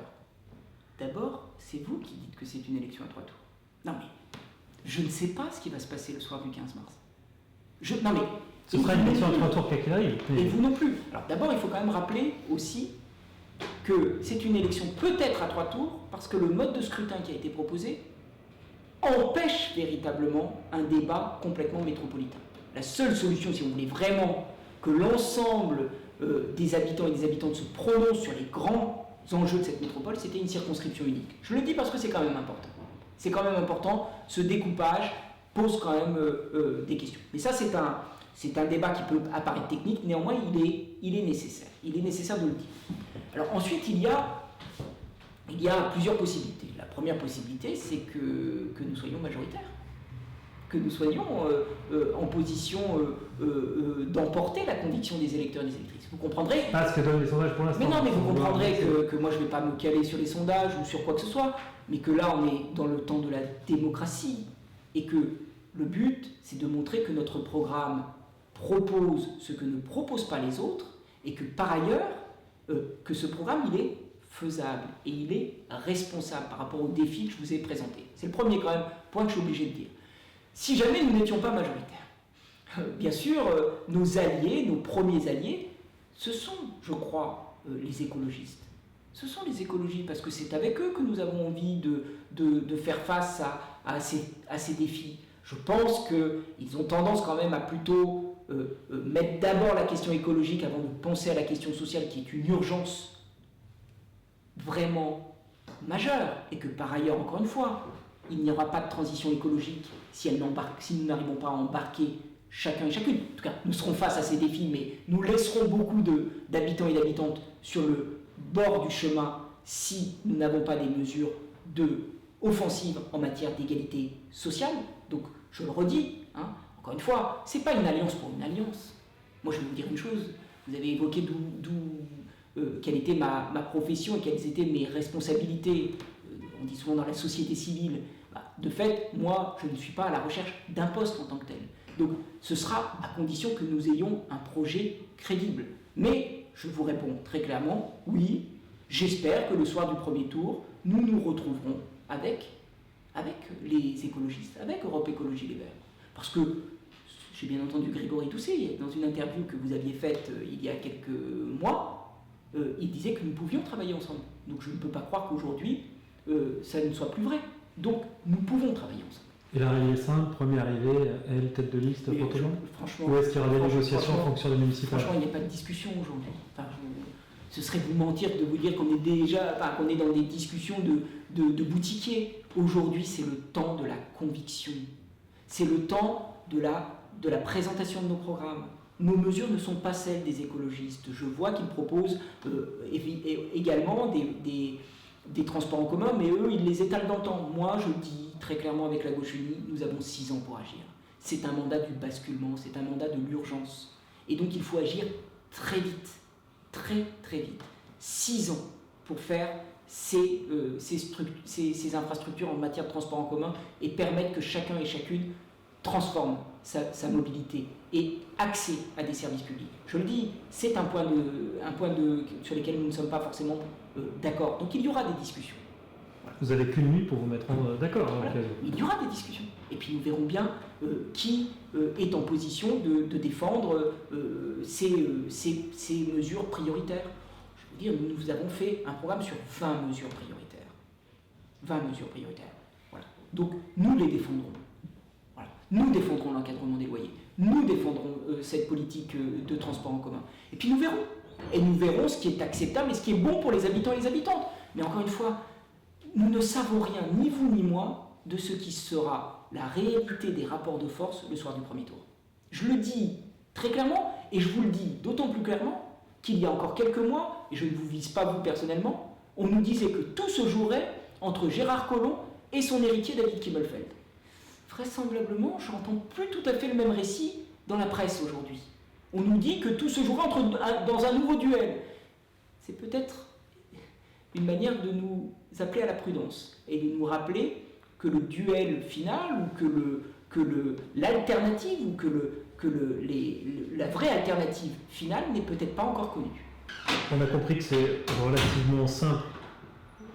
d'abord, c'est vous qui dites que c'est une élection à 3 tours. Non mais, je ne sais pas ce qui va se passer le soir du 15 mars. Non mais... Ce sera une élection à 3 tours, quoi qu'il arrive. Et vous non plus. Alors d'abord, il faut quand même rappeler aussi que c'est une élection peut-être à 3 tours, parce que le mode de scrutin qui a été proposé empêche véritablement un débat complètement métropolitain. La seule solution, si on voulait vraiment que l'ensemble des habitants et des habitantes se prononcent sur les grands enjeux de cette métropole, c'était une circonscription unique. Je le dis parce que c'est quand même important. C'est quand même important, ce découpage pose quand même des questions. Mais ça, c'est un débat qui peut apparaître technique, néanmoins, il est nécessaire. Il est nécessaire de le dire. Alors ensuite, il y a plusieurs possibilités. La première possibilité, c'est que nous soyons majoritaires. Que nous soyons en position d'emporter la conviction des électeurs et des électrices. Vous comprendrez... Pas ce que donnent les sondages pour l'instant. Mais non, mais vous comprendrez que moi je ne vais pas me caler sur les sondages ou sur quoi que ce soit, mais que là on est dans le temps de la démocratie et que le but c'est de montrer que notre programme propose ce que ne proposent pas les autres et que par ailleurs, que ce programme il est faisable et il est responsable par rapport aux défis que je vous ai présentés. C'est le premier quand même point que je suis obligé de dire. Si jamais nous n'étions pas majoritaires, bien sûr, nos alliés, nos premiers alliés, ce sont, je crois, les écologistes. Ce sont les écologistes, parce que c'est avec eux que nous avons envie de faire face à ces défis. Je pense qu'ils ont tendance quand même à plutôt mettre d'abord la question écologique avant de penser à la question sociale, qui est une urgence vraiment majeure, et que par ailleurs, encore une fois, il n'y aura pas de transition écologique si nous n'arrivons pas à embarquer chacun et chacune. En tout cas, nous serons face à ces défis, mais nous laisserons beaucoup d'habitants et d'habitantes sur le bord du chemin si nous n'avons pas des mesures offensives en matière d'égalité sociale. Donc, je le redis, encore une fois, ce n'est pas une alliance pour une alliance. Moi, je vais vous dire une chose. Vous avez évoqué quelle était ma profession et quelles étaient mes responsabilités. On dit souvent dans la société civile. De fait, moi, je ne suis pas à la recherche d'un poste en tant que tel. Donc, ce sera à condition que nous ayons un projet crédible. Mais, je vous réponds très clairement, oui, j'espère que le soir du premier tour, nous nous retrouverons avec les écologistes, avec Europe Écologie Les Verts. Parce que, j'ai bien entendu Grégory Doucet, dans une interview que vous aviez faite il y a quelques mois, il disait que nous pouvions travailler ensemble. Donc, je ne peux pas croire qu'aujourd'hui, ça ne soit plus vrai. Donc, nous pouvons travailler ensemble. Et la règle est simple, premier arrivé, elle, tête de liste pour tout le monde. Franchement, ou est-ce qu'il y aura des négociations en fonction des municipales? Franchement, il n'y a pas de discussion aujourd'hui. Enfin, ce serait vous mentir de vous dire qu'on est qu'on est dans des discussions de boutiquiers. Aujourd'hui, c'est le temps de la conviction. C'est le temps de la présentation de nos programmes. Nos mesures ne sont pas celles des écologistes. Je vois qu'ils proposent également des transports en commun, mais eux, ils les étalent dans le temps. Moi, je dis très clairement avec la gauche unie, nous avons 6 ans pour agir. C'est un mandat du basculement, c'est un mandat de l'urgence. Et donc, il faut agir très vite, très très vite. 6 ans pour faire ces infrastructures en matière de transport en commun et permettre que chacun et chacune transforme sa mobilité et accès à des services publics. Je le dis, c'est un point sur lequel nous ne sommes pas forcément d'accord. Donc il y aura des discussions. Voilà. Vous n'avez qu'une nuit pour vous mettre d'accord. Voilà. Il y aura des discussions. Et puis nous verrons bien qui est en position de défendre ces mesures prioritaires. Je veux dire, nous avons fait un programme sur 20 mesures prioritaires. 20 mesures prioritaires. Voilà. Donc nous les défendrons. Voilà. Nous défendrons l'encadrement des loyers. Nous défendrons cette politique de transport en commun. Et puis nous verrons. Et nous verrons ce qui est acceptable et ce qui est bon pour les habitants et les habitantes. Mais encore une fois, nous ne savons rien, ni vous ni moi, de ce qui sera la réalité des rapports de force le soir du premier tour. Je le dis très clairement, et je vous le dis d'autant plus clairement qu'il y a encore quelques mois, et je ne vous vise pas vous personnellement, on nous disait que tout se jouerait entre Gérard Collomb et son héritier David Kimmelfeld. Vraisemblablement, je n'entends plus tout à fait le même récit dans la presse aujourd'hui. On nous dit que tout se jouera dans un nouveau duel. C'est peut-être une manière de nous appeler à la prudence et de nous rappeler que le duel final ou que l'alternative ou la vraie alternative finale n'est peut-être pas encore connue. On a compris que c'est relativement simple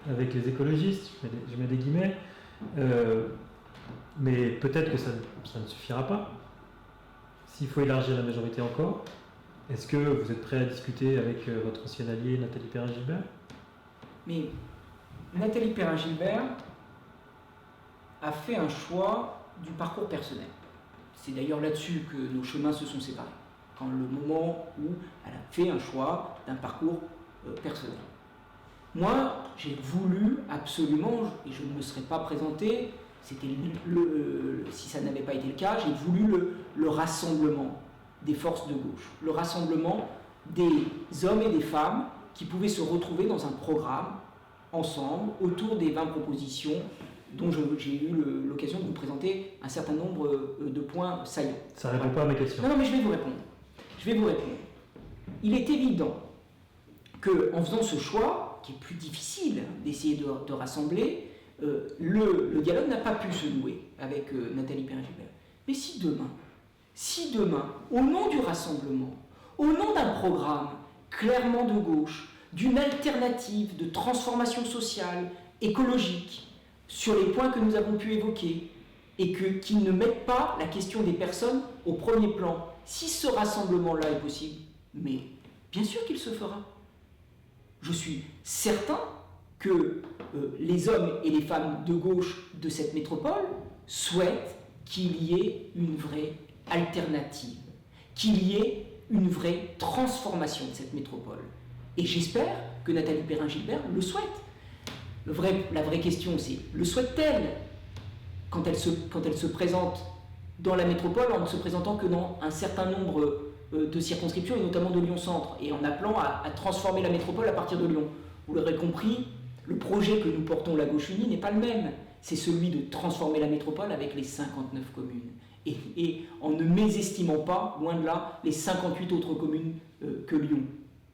avec les écologistes, je mets des guillemets, mais peut-être que ça ne suffira pas. S'il faut élargir la majorité encore, est-ce que vous êtes prêt à discuter avec votre ancienne alliée Nathalie Perrin-Gilbert ? Mais Nathalie Perrin-Gilbert a fait un choix du parcours personnel. C'est d'ailleurs là-dessus que nos chemins se sont séparés, quand le moment où elle a fait un choix d'un parcours personnel. Moi, j'ai voulu absolument, et je ne me serais pas présenté, si ça n'avait pas été le cas, j'ai voulu le rassemblement des forces de gauche, le rassemblement des hommes et des femmes qui pouvaient se retrouver dans un programme ensemble autour des 20 propositions dont j'ai eu l'occasion de vous présenter un certain nombre de points saillants. Ça ne répond pas à mes questions. Non, mais je vais vous répondre. Il est évident qu'en faisant ce choix, qui est plus difficile d'essayer de rassembler, le dialogue n'a pas pu se nouer avec Nathalie Perrin-Gilbert. Mais si demain, au nom du rassemblement, au nom d'un programme clairement de gauche, d'une alternative de transformation sociale, écologique, sur les points que nous avons pu évoquer, et qui ne mettent pas la question des personnes au premier plan, si ce rassemblement-là est possible, mais bien sûr qu'il se fera. Je suis certain que les hommes et les femmes de gauche de cette métropole souhaitent qu'il y ait une vraie alternative, qu'il y ait une vraie transformation de cette métropole. Et j'espère que Nathalie Perrin-Gilbert le souhaite. La vraie question, c'est, le souhaite-t-elle quand elle se présente dans la métropole en ne se présentant que dans un certain nombre de circonscriptions, et notamment de Lyon-Centre, et en appelant à transformer la métropole à partir de Lyon. Vous l'aurez compris, le projet que nous portons, la gauche unie, n'est pas le même. C'est celui de transformer la métropole avec les 59 communes. Et en ne mésestimant pas, loin de là, les 58 autres communes que Lyon.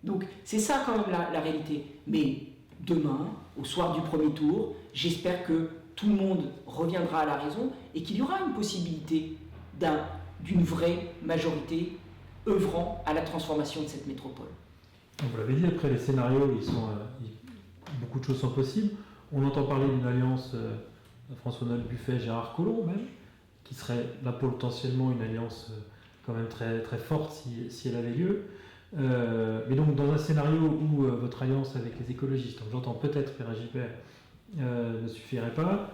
Donc c'est ça quand même la réalité. Mais demain, au soir du premier tour, j'espère que tout le monde reviendra à la raison et qu'il y aura une possibilité d'une vraie majorité œuvrant à la transformation de cette métropole. Vous l'avez dit, après les scénarios, beaucoup de choses sont possibles. On entend parler d'une alliance François-Noël Buffet, Gérard Collomb même, qui serait là potentiellement une alliance quand même très, très forte si elle avait lieu. Mais donc dans un scénario où votre alliance avec les écologistes, donc j'entends peut-être Perrin-Gilbert, ne suffirait pas,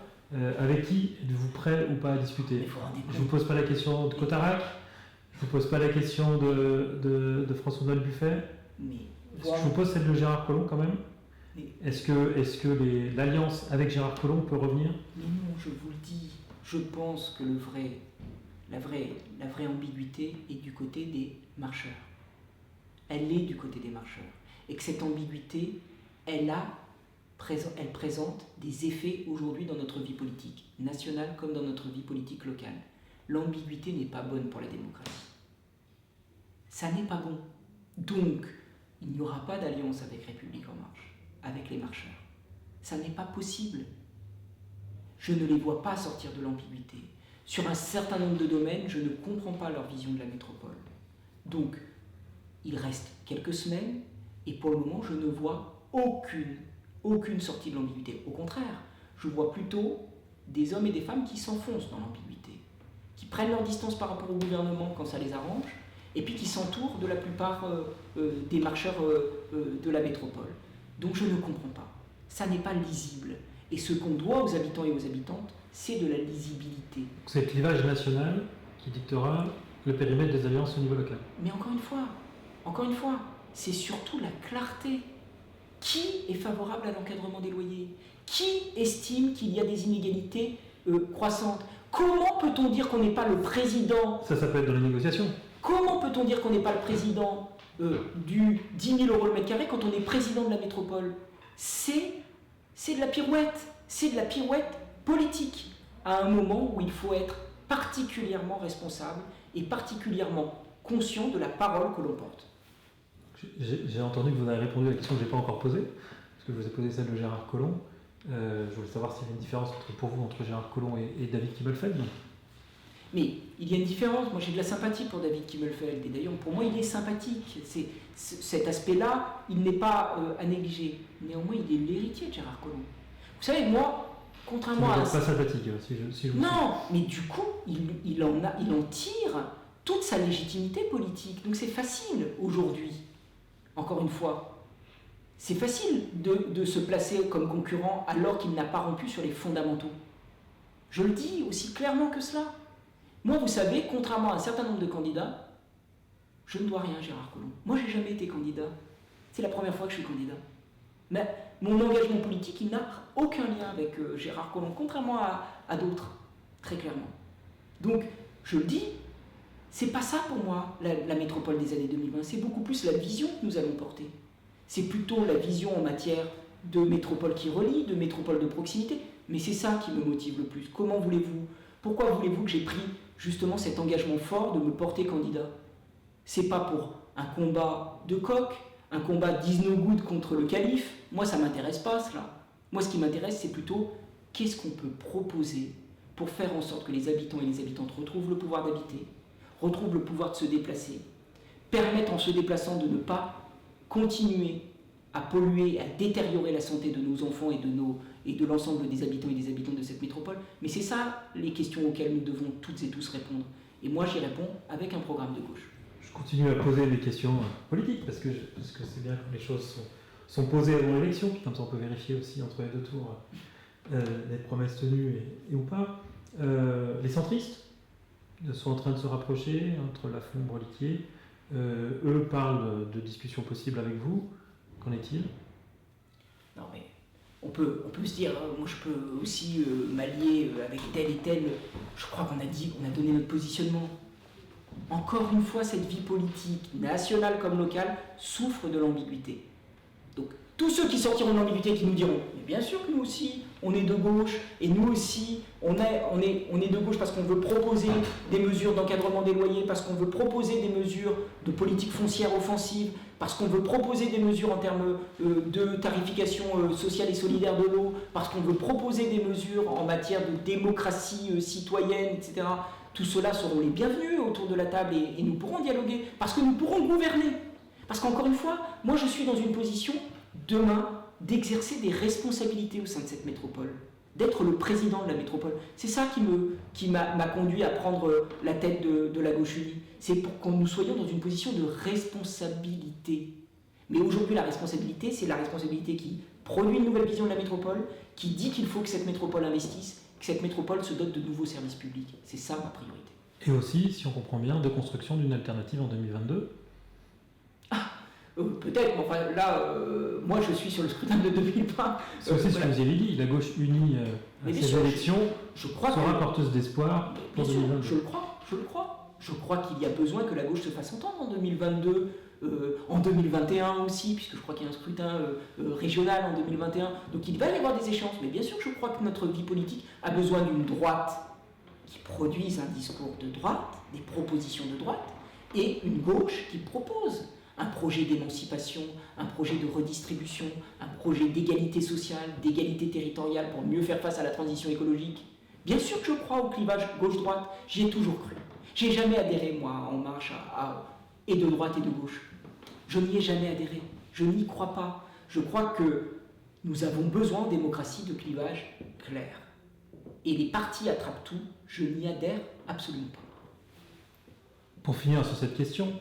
avec qui êtes-vous prêt ou pas à discuter ? Je ne vous pose pas la question de Cotarac, je ne vous pose pas la question de François-Noël Buffet. Mais Je vous pose celle de Gérard Collomb quand même. Est-ce que l'alliance avec Gérard Collomb peut revenir? Mais non, je vous le dis, je pense que la vraie ambiguïté est du côté des marcheurs. Elle est du côté des marcheurs. Et que cette ambiguïté, elle présente des effets aujourd'hui dans notre vie politique, nationale comme dans notre vie politique locale. L'ambiguïté n'est pas bonne pour la démocratie. Ça n'est pas bon. Donc, il n'y aura pas d'alliance avec République En Marche, avec les marcheurs. Ça n'est pas possible. Je ne les vois pas sortir de l'ambiguïté. Sur un certain nombre de domaines, je ne comprends pas leur vision de la métropole. Donc, il reste quelques semaines, et pour le moment, je ne vois aucune sortie de l'ambiguïté. Au contraire, je vois plutôt des hommes et des femmes qui s'enfoncent dans l'ambiguïté, qui prennent leur distance par rapport au gouvernement quand ça les arrange, et puis qui s'entourent de la plupart des marcheurs de la métropole. Donc je ne comprends pas. Ça n'est pas lisible. Et ce qu'on doit aux habitants et aux habitantes, c'est de la lisibilité. C'est le clivage national qui dictera le périmètre des alliances au niveau local. Mais encore une fois, c'est surtout la clarté. Qui est favorable à l'encadrement des loyers? Qui estime qu'il y a des inégalités croissantes? Comment peut-on dire qu'on n'est pas le président? Ça peut être dans les négociations. Comment peut-on dire qu'on n'est pas le président du 10 000 € le mètre carré quand on est président de la métropole? C'est de la pirouette. C'est de la pirouette politique. À un moment où il faut être particulièrement responsable et particulièrement conscient de la parole que l'on porte. J'ai entendu que vous avez répondu à la question que je n'ai pas encore posée, parce que je vous ai posé celle de Gérard Collomb. Je voulais savoir s'il y avait une différence pour vous entre Gérard Collomb et David Kimmelfeld. Mais il y a une différence. Moi, j'ai de la sympathie pour David Kimmelfeld. Et d'ailleurs, pour moi, il est sympathique. Cet aspect-là, il n'est pas à négliger. Néanmoins, il est l'héritier de Gérard Collomb. Vous savez, moi, contrairement à... pas sympathique, si je vous Non, mais du coup, il en tire toute sa légitimité politique. Donc c'est facile aujourd'hui. Encore une fois, c'est facile de se placer comme concurrent alors qu'il n'a pas rompu sur les fondamentaux. Je le dis aussi clairement que cela. Moi, vous savez, contrairement à un certain nombre de candidats, je ne dois rien à Gérard Collomb. Moi, je n'ai jamais été candidat. C'est la première fois que je suis candidat. Mais mon engagement politique, il n'a aucun lien avec Gérard Collomb, contrairement à d'autres, très clairement. Donc, je le dis, c'est pas ça pour moi, la métropole des années 2020. C'est beaucoup plus la vision que nous allons porter. C'est plutôt la vision en matière de métropole qui relie, de métropole de proximité. Mais c'est ça qui me motive le plus. Pourquoi voulez-vous que j'ai pris justement cet engagement fort de me porter candidat? C'est pas pour un combat de coq, un combat d'Isnogoud contre le calife. Moi, ça m'intéresse pas, cela. Moi, ce qui m'intéresse, c'est plutôt qu'est-ce qu'on peut proposer pour faire en sorte que les habitants et les habitantes retrouvent le pouvoir d'habiter, retrouvent le pouvoir de se déplacer, permettent en se déplaçant de ne pas continuer à polluer, à détériorer la santé de nos enfants et de l'ensemble des habitants et des habitantes de cette métropole. Mais c'est ça les questions auxquelles nous devons toutes et tous répondre. Et moi, j'y réponds avec un programme de gauche. Je continue à poser des questions politiques parce que c'est bien que les choses sont posées avant l'élection, puis comme ça on peut vérifier aussi entre les deux tours les promesses tenues et ou pas. Les centristes sont en train de se rapprocher entre Lafont et Broliquier. Eux parlent de discussions possibles avec vous. Qu'en est-il? Non mais on peut se dire, moi je peux aussi m'allier avec tel et tel. Je crois qu'on a donné notre positionnement. Encore une fois, cette vie politique, nationale comme locale, souffre de l'ambiguïté. Donc tous ceux qui sortiront de l'ambiguïté, qui nous diront, mais bien sûr que nous aussi, on est de gauche, et nous aussi, on est de gauche parce qu'on veut proposer des mesures d'encadrement des loyers, parce qu'on veut proposer des mesures de politique foncière offensive, parce qu'on veut proposer des mesures en termes de tarification sociale et solidaire de l'eau, parce qu'on veut proposer des mesures en matière de démocratie citoyenne, etc. Tout cela seront les bienvenus autour de la table et nous pourrons dialoguer, parce que nous pourrons gouverner. Parce qu'encore une fois, moi je suis dans une position, demain, d'exercer des responsabilités au sein de cette métropole, d'être le président de la métropole. C'est ça qui m'a conduit à prendre la tête de la gauche unie. C'est pour que nous soyons dans une position de responsabilité. Mais aujourd'hui, la responsabilité, c'est la responsabilité qui produit une nouvelle vision de la métropole, qui dit qu'il faut que cette métropole investisse, que cette métropole se dote de nouveaux services publics. C'est ça ma priorité. Et aussi, si on comprend bien, de construction d'une alternative en 2022. Peut-être, mais enfin là, moi je suis sur le scrutin de 2020. C'est aussi ce que vous avez dit, la gauche unie à ces élections sera porteuse d'espoir pour 2022. Je le crois. Je crois qu'il y a besoin que la gauche se fasse entendre en 2022, en 2021 aussi, puisque je crois qu'il y a un scrutin régional en 2021. Donc il va y avoir des échéances, mais bien sûr que je crois que notre vie politique a besoin d'une droite qui produise un discours de droite, des propositions de droite, et une gauche qui propose un projet d'émancipation, un projet de redistribution, un projet d'égalité sociale, d'égalité territoriale pour mieux faire face à la transition écologique. Bien sûr que je crois au clivage gauche-droite, j'y ai toujours cru. J'ai jamais adhéré, moi, En Marche, et de droite et de gauche. Je n'y ai jamais adhéré. Je n'y crois pas. Je crois que nous avons besoin en démocratie de clivage clair. Et les partis attrapent tout, je n'y adhère absolument pas. Pour finir sur cette question,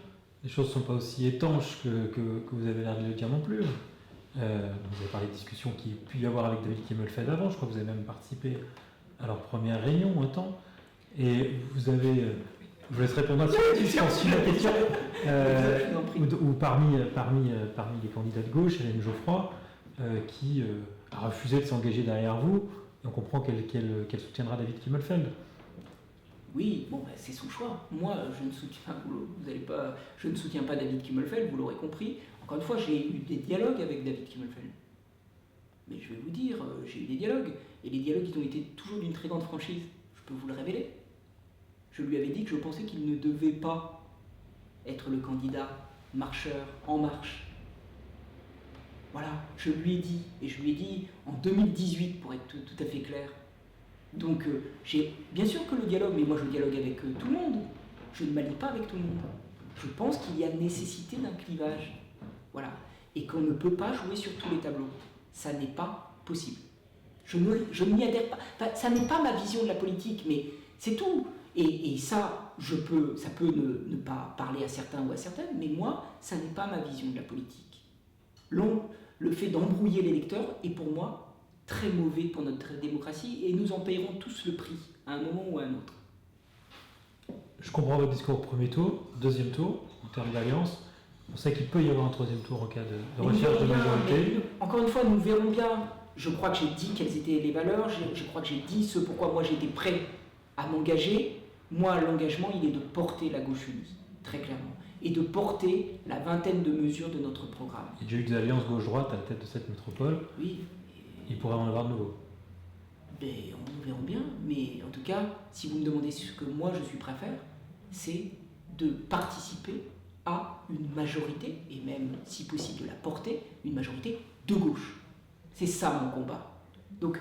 les choses ne sont pas aussi étanches que vous avez l'air de le dire non plus. Vous avez parlé de discussions qu'il pu y avoir avec David Kimmelfeld avant, je crois que vous avez même participé à leur première réunion un temps. Et vous avez... je vous laisse répondre à cette question, ou parmi les candidats de gauche, Hélène Geoffroy, qui a refusé de s'engager derrière vous, et on comprend qu'elle soutiendra David Kimmelfeld. Oui, bon, c'est son choix. Moi, je ne soutiens pas David Kimmelfeld, vous l'aurez compris. Encore une fois, j'ai eu des dialogues avec David Kimmelfeld. Mais je vais vous dire, j'ai eu des dialogues. Et les dialogues, ils ont été toujours d'une très grande franchise. Je peux vous le révéler. Je lui avais dit que je pensais qu'il ne devait pas être le candidat marcheur En Marche. Voilà, je lui ai dit. Et je lui ai dit en 2018, pour être tout à fait clair. Donc, bien sûr que le dialogue, mais moi je dialogue avec tout le monde. Je ne m'allie pas avec tout le monde. Je pense qu'il y a nécessité d'un clivage. Voilà. Et qu'on ne peut pas jouer sur tous les tableaux. Ça n'est pas possible. Je n'y adhère pas. Enfin, ça n'est pas ma vision de la politique, mais c'est tout. Et ça, ça peut ne pas parler à certains ou à certaines, mais moi, ça n'est pas ma vision de la politique. Le fait d'embrouiller l'électeur est pour moi très mauvais pour notre démocratie et nous en payerons tous le prix à un moment ou à un autre. Je comprends votre discours au premier tour, deuxième tour, en termes d'alliance. On sait qu'il peut y avoir un troisième tour en cas de recherche de majorité. Encore une fois, nous verrons bien. Je crois que j'ai dit quelles étaient les valeurs, je crois que j'ai dit ce pourquoi moi j'étais prêt à m'engager. Moi, l'engagement, il est de porter la gauche unie, très clairement, et de porter la vingtaine de mesures de notre programme. Il y a déjà eu des alliances gauche-droite à la tête de cette métropole. Oui. Il pourrait en avoir de nouveau. Ben, nous verrons bien, mais en tout cas, si vous me demandez ce que moi je suis prêt à faire, c'est de participer à une majorité, et même si possible de la porter, une majorité de gauche. C'est ça mon combat. Donc,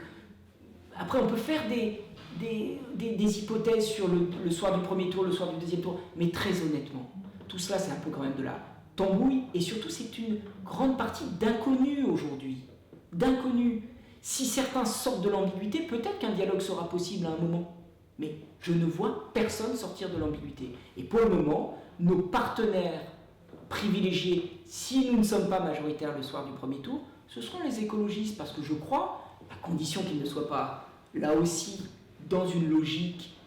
après on peut faire des hypothèses sur le soir du premier tour, le soir du deuxième tour, mais très honnêtement, tout cela c'est un peu quand même de la tambouille, et surtout c'est une grande partie d'inconnus aujourd'hui. D'inconnus. Si certains sortent de l'ambiguïté, peut-être qu'un dialogue sera possible à un moment. Mais je ne vois personne sortir de l'ambiguïté. Et pour le moment, nos partenaires privilégiés, si nous ne sommes pas majoritaires le soir du premier tour, ce seront les écologistes, parce que je crois, à condition qu'ils ne soient pas, là aussi, dans une logique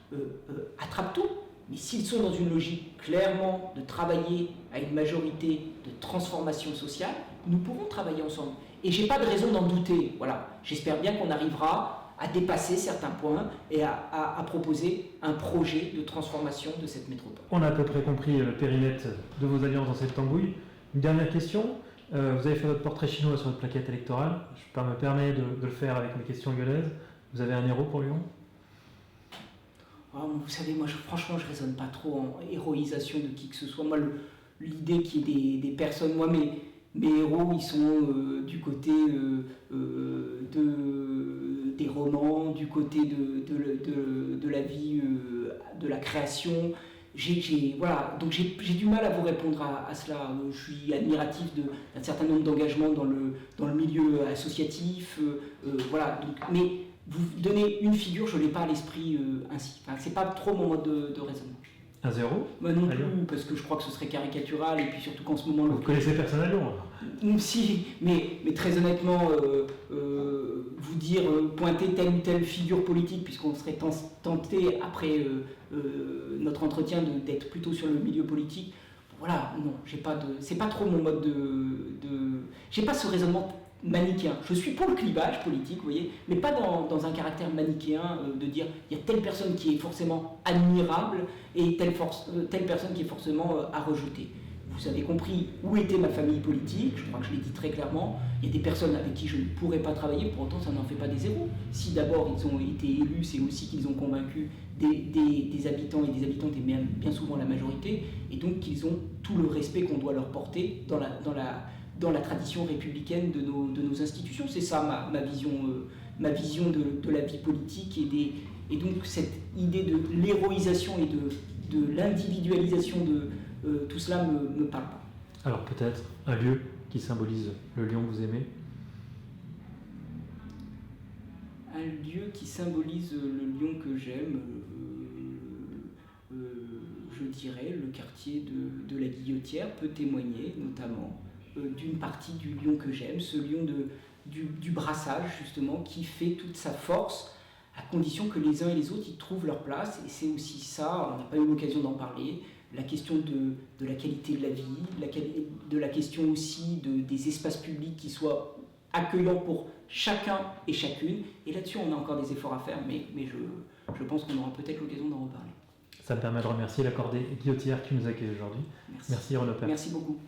attrape-tout, mais s'ils sont dans une logique clairement de travailler à une majorité de transformation sociale, nous pourrons travailler ensemble. Et je n'ai pas de raison d'en douter. Voilà. J'espère bien qu'on arrivera à dépasser certains points et à proposer un projet de transformation de cette métropole. On a à peu près compris le périmètre de vos alliances dans cette tambouille. Une dernière question. Vous avez fait votre portrait chinois sur votre plaquette électorale. Je me permets de le faire avec mes questions lyonnaises. Vous avez un héros pour Lyon ? Vous savez, moi, franchement, je ne raisonne pas trop en héroïsation de qui que ce soit. Moi, l'idée qu'il y ait des personnes... Moi, mes héros, ils sont du côté des romans, du côté de la vie, de la création. Voilà, donc j'ai du mal à vous répondre à cela. Je suis admiratif d'un certain nombre d'engagements dans le milieu associatif. Voilà, donc, mais vous donnez une figure, je ne l'ai pas à l'esprit ainsi. Enfin, c'est pas trop mon mode de raisonnement. Un zéro ? Non plus, parce que je crois que ce serait caricatural, et puis surtout qu'en ce moment... Vous connaissez personne à Lyon ? Si, mais très honnêtement, vous dire, pointer telle ou telle figure politique, puisqu'on serait tenté, après notre entretien, d'être plutôt sur le milieu politique, voilà, non, c'est pas trop mon mode j'ai pas ce raisonnement manichéen. Je suis pour le clivage politique, vous voyez, mais pas dans un caractère manichéen de dire il y a telle personne qui est forcément admirable et telle personne qui est forcément à rejeter. Vous avez compris où était ma famille politique, je crois que je l'ai dit très clairement. Il y a des personnes avec qui je ne pourrais pas travailler, pour autant ça n'en fait pas des zéros. Si d'abord ils ont été élus, c'est aussi qu'ils ont convaincu des habitants et des habitantes, et même bien souvent la majorité, et donc qu'ils ont tout le respect qu'on doit leur porter dans la tradition républicaine de nos institutions. C'est ça ma vision de la vie politique et donc cette idée de l'héroïsation et de l'individualisation de tout cela me parle pas. Alors peut-être un lieu qui symbolise le lion que vous aimez? Un lieu qui symbolise le lion que j'aime, je dirais le quartier de la Guillotière peut témoigner notamment d'une partie du lion que j'aime, ce lion du brassage justement qui fait toute sa force à condition que les uns et les autres y trouvent leur place. Et c'est aussi ça, on n'a pas eu l'occasion d'en parler, la question de la qualité de la vie, de la question aussi des espaces publics qui soient accueillants pour chacun et chacune. Et là-dessus, on a encore des efforts à faire, mais je pense qu'on aura peut-être l'occasion d'en reparler. Ça me permet de remercier l'accordé Guillotière qui nous accueille aujourd'hui. Merci Renaud Père. Merci beaucoup.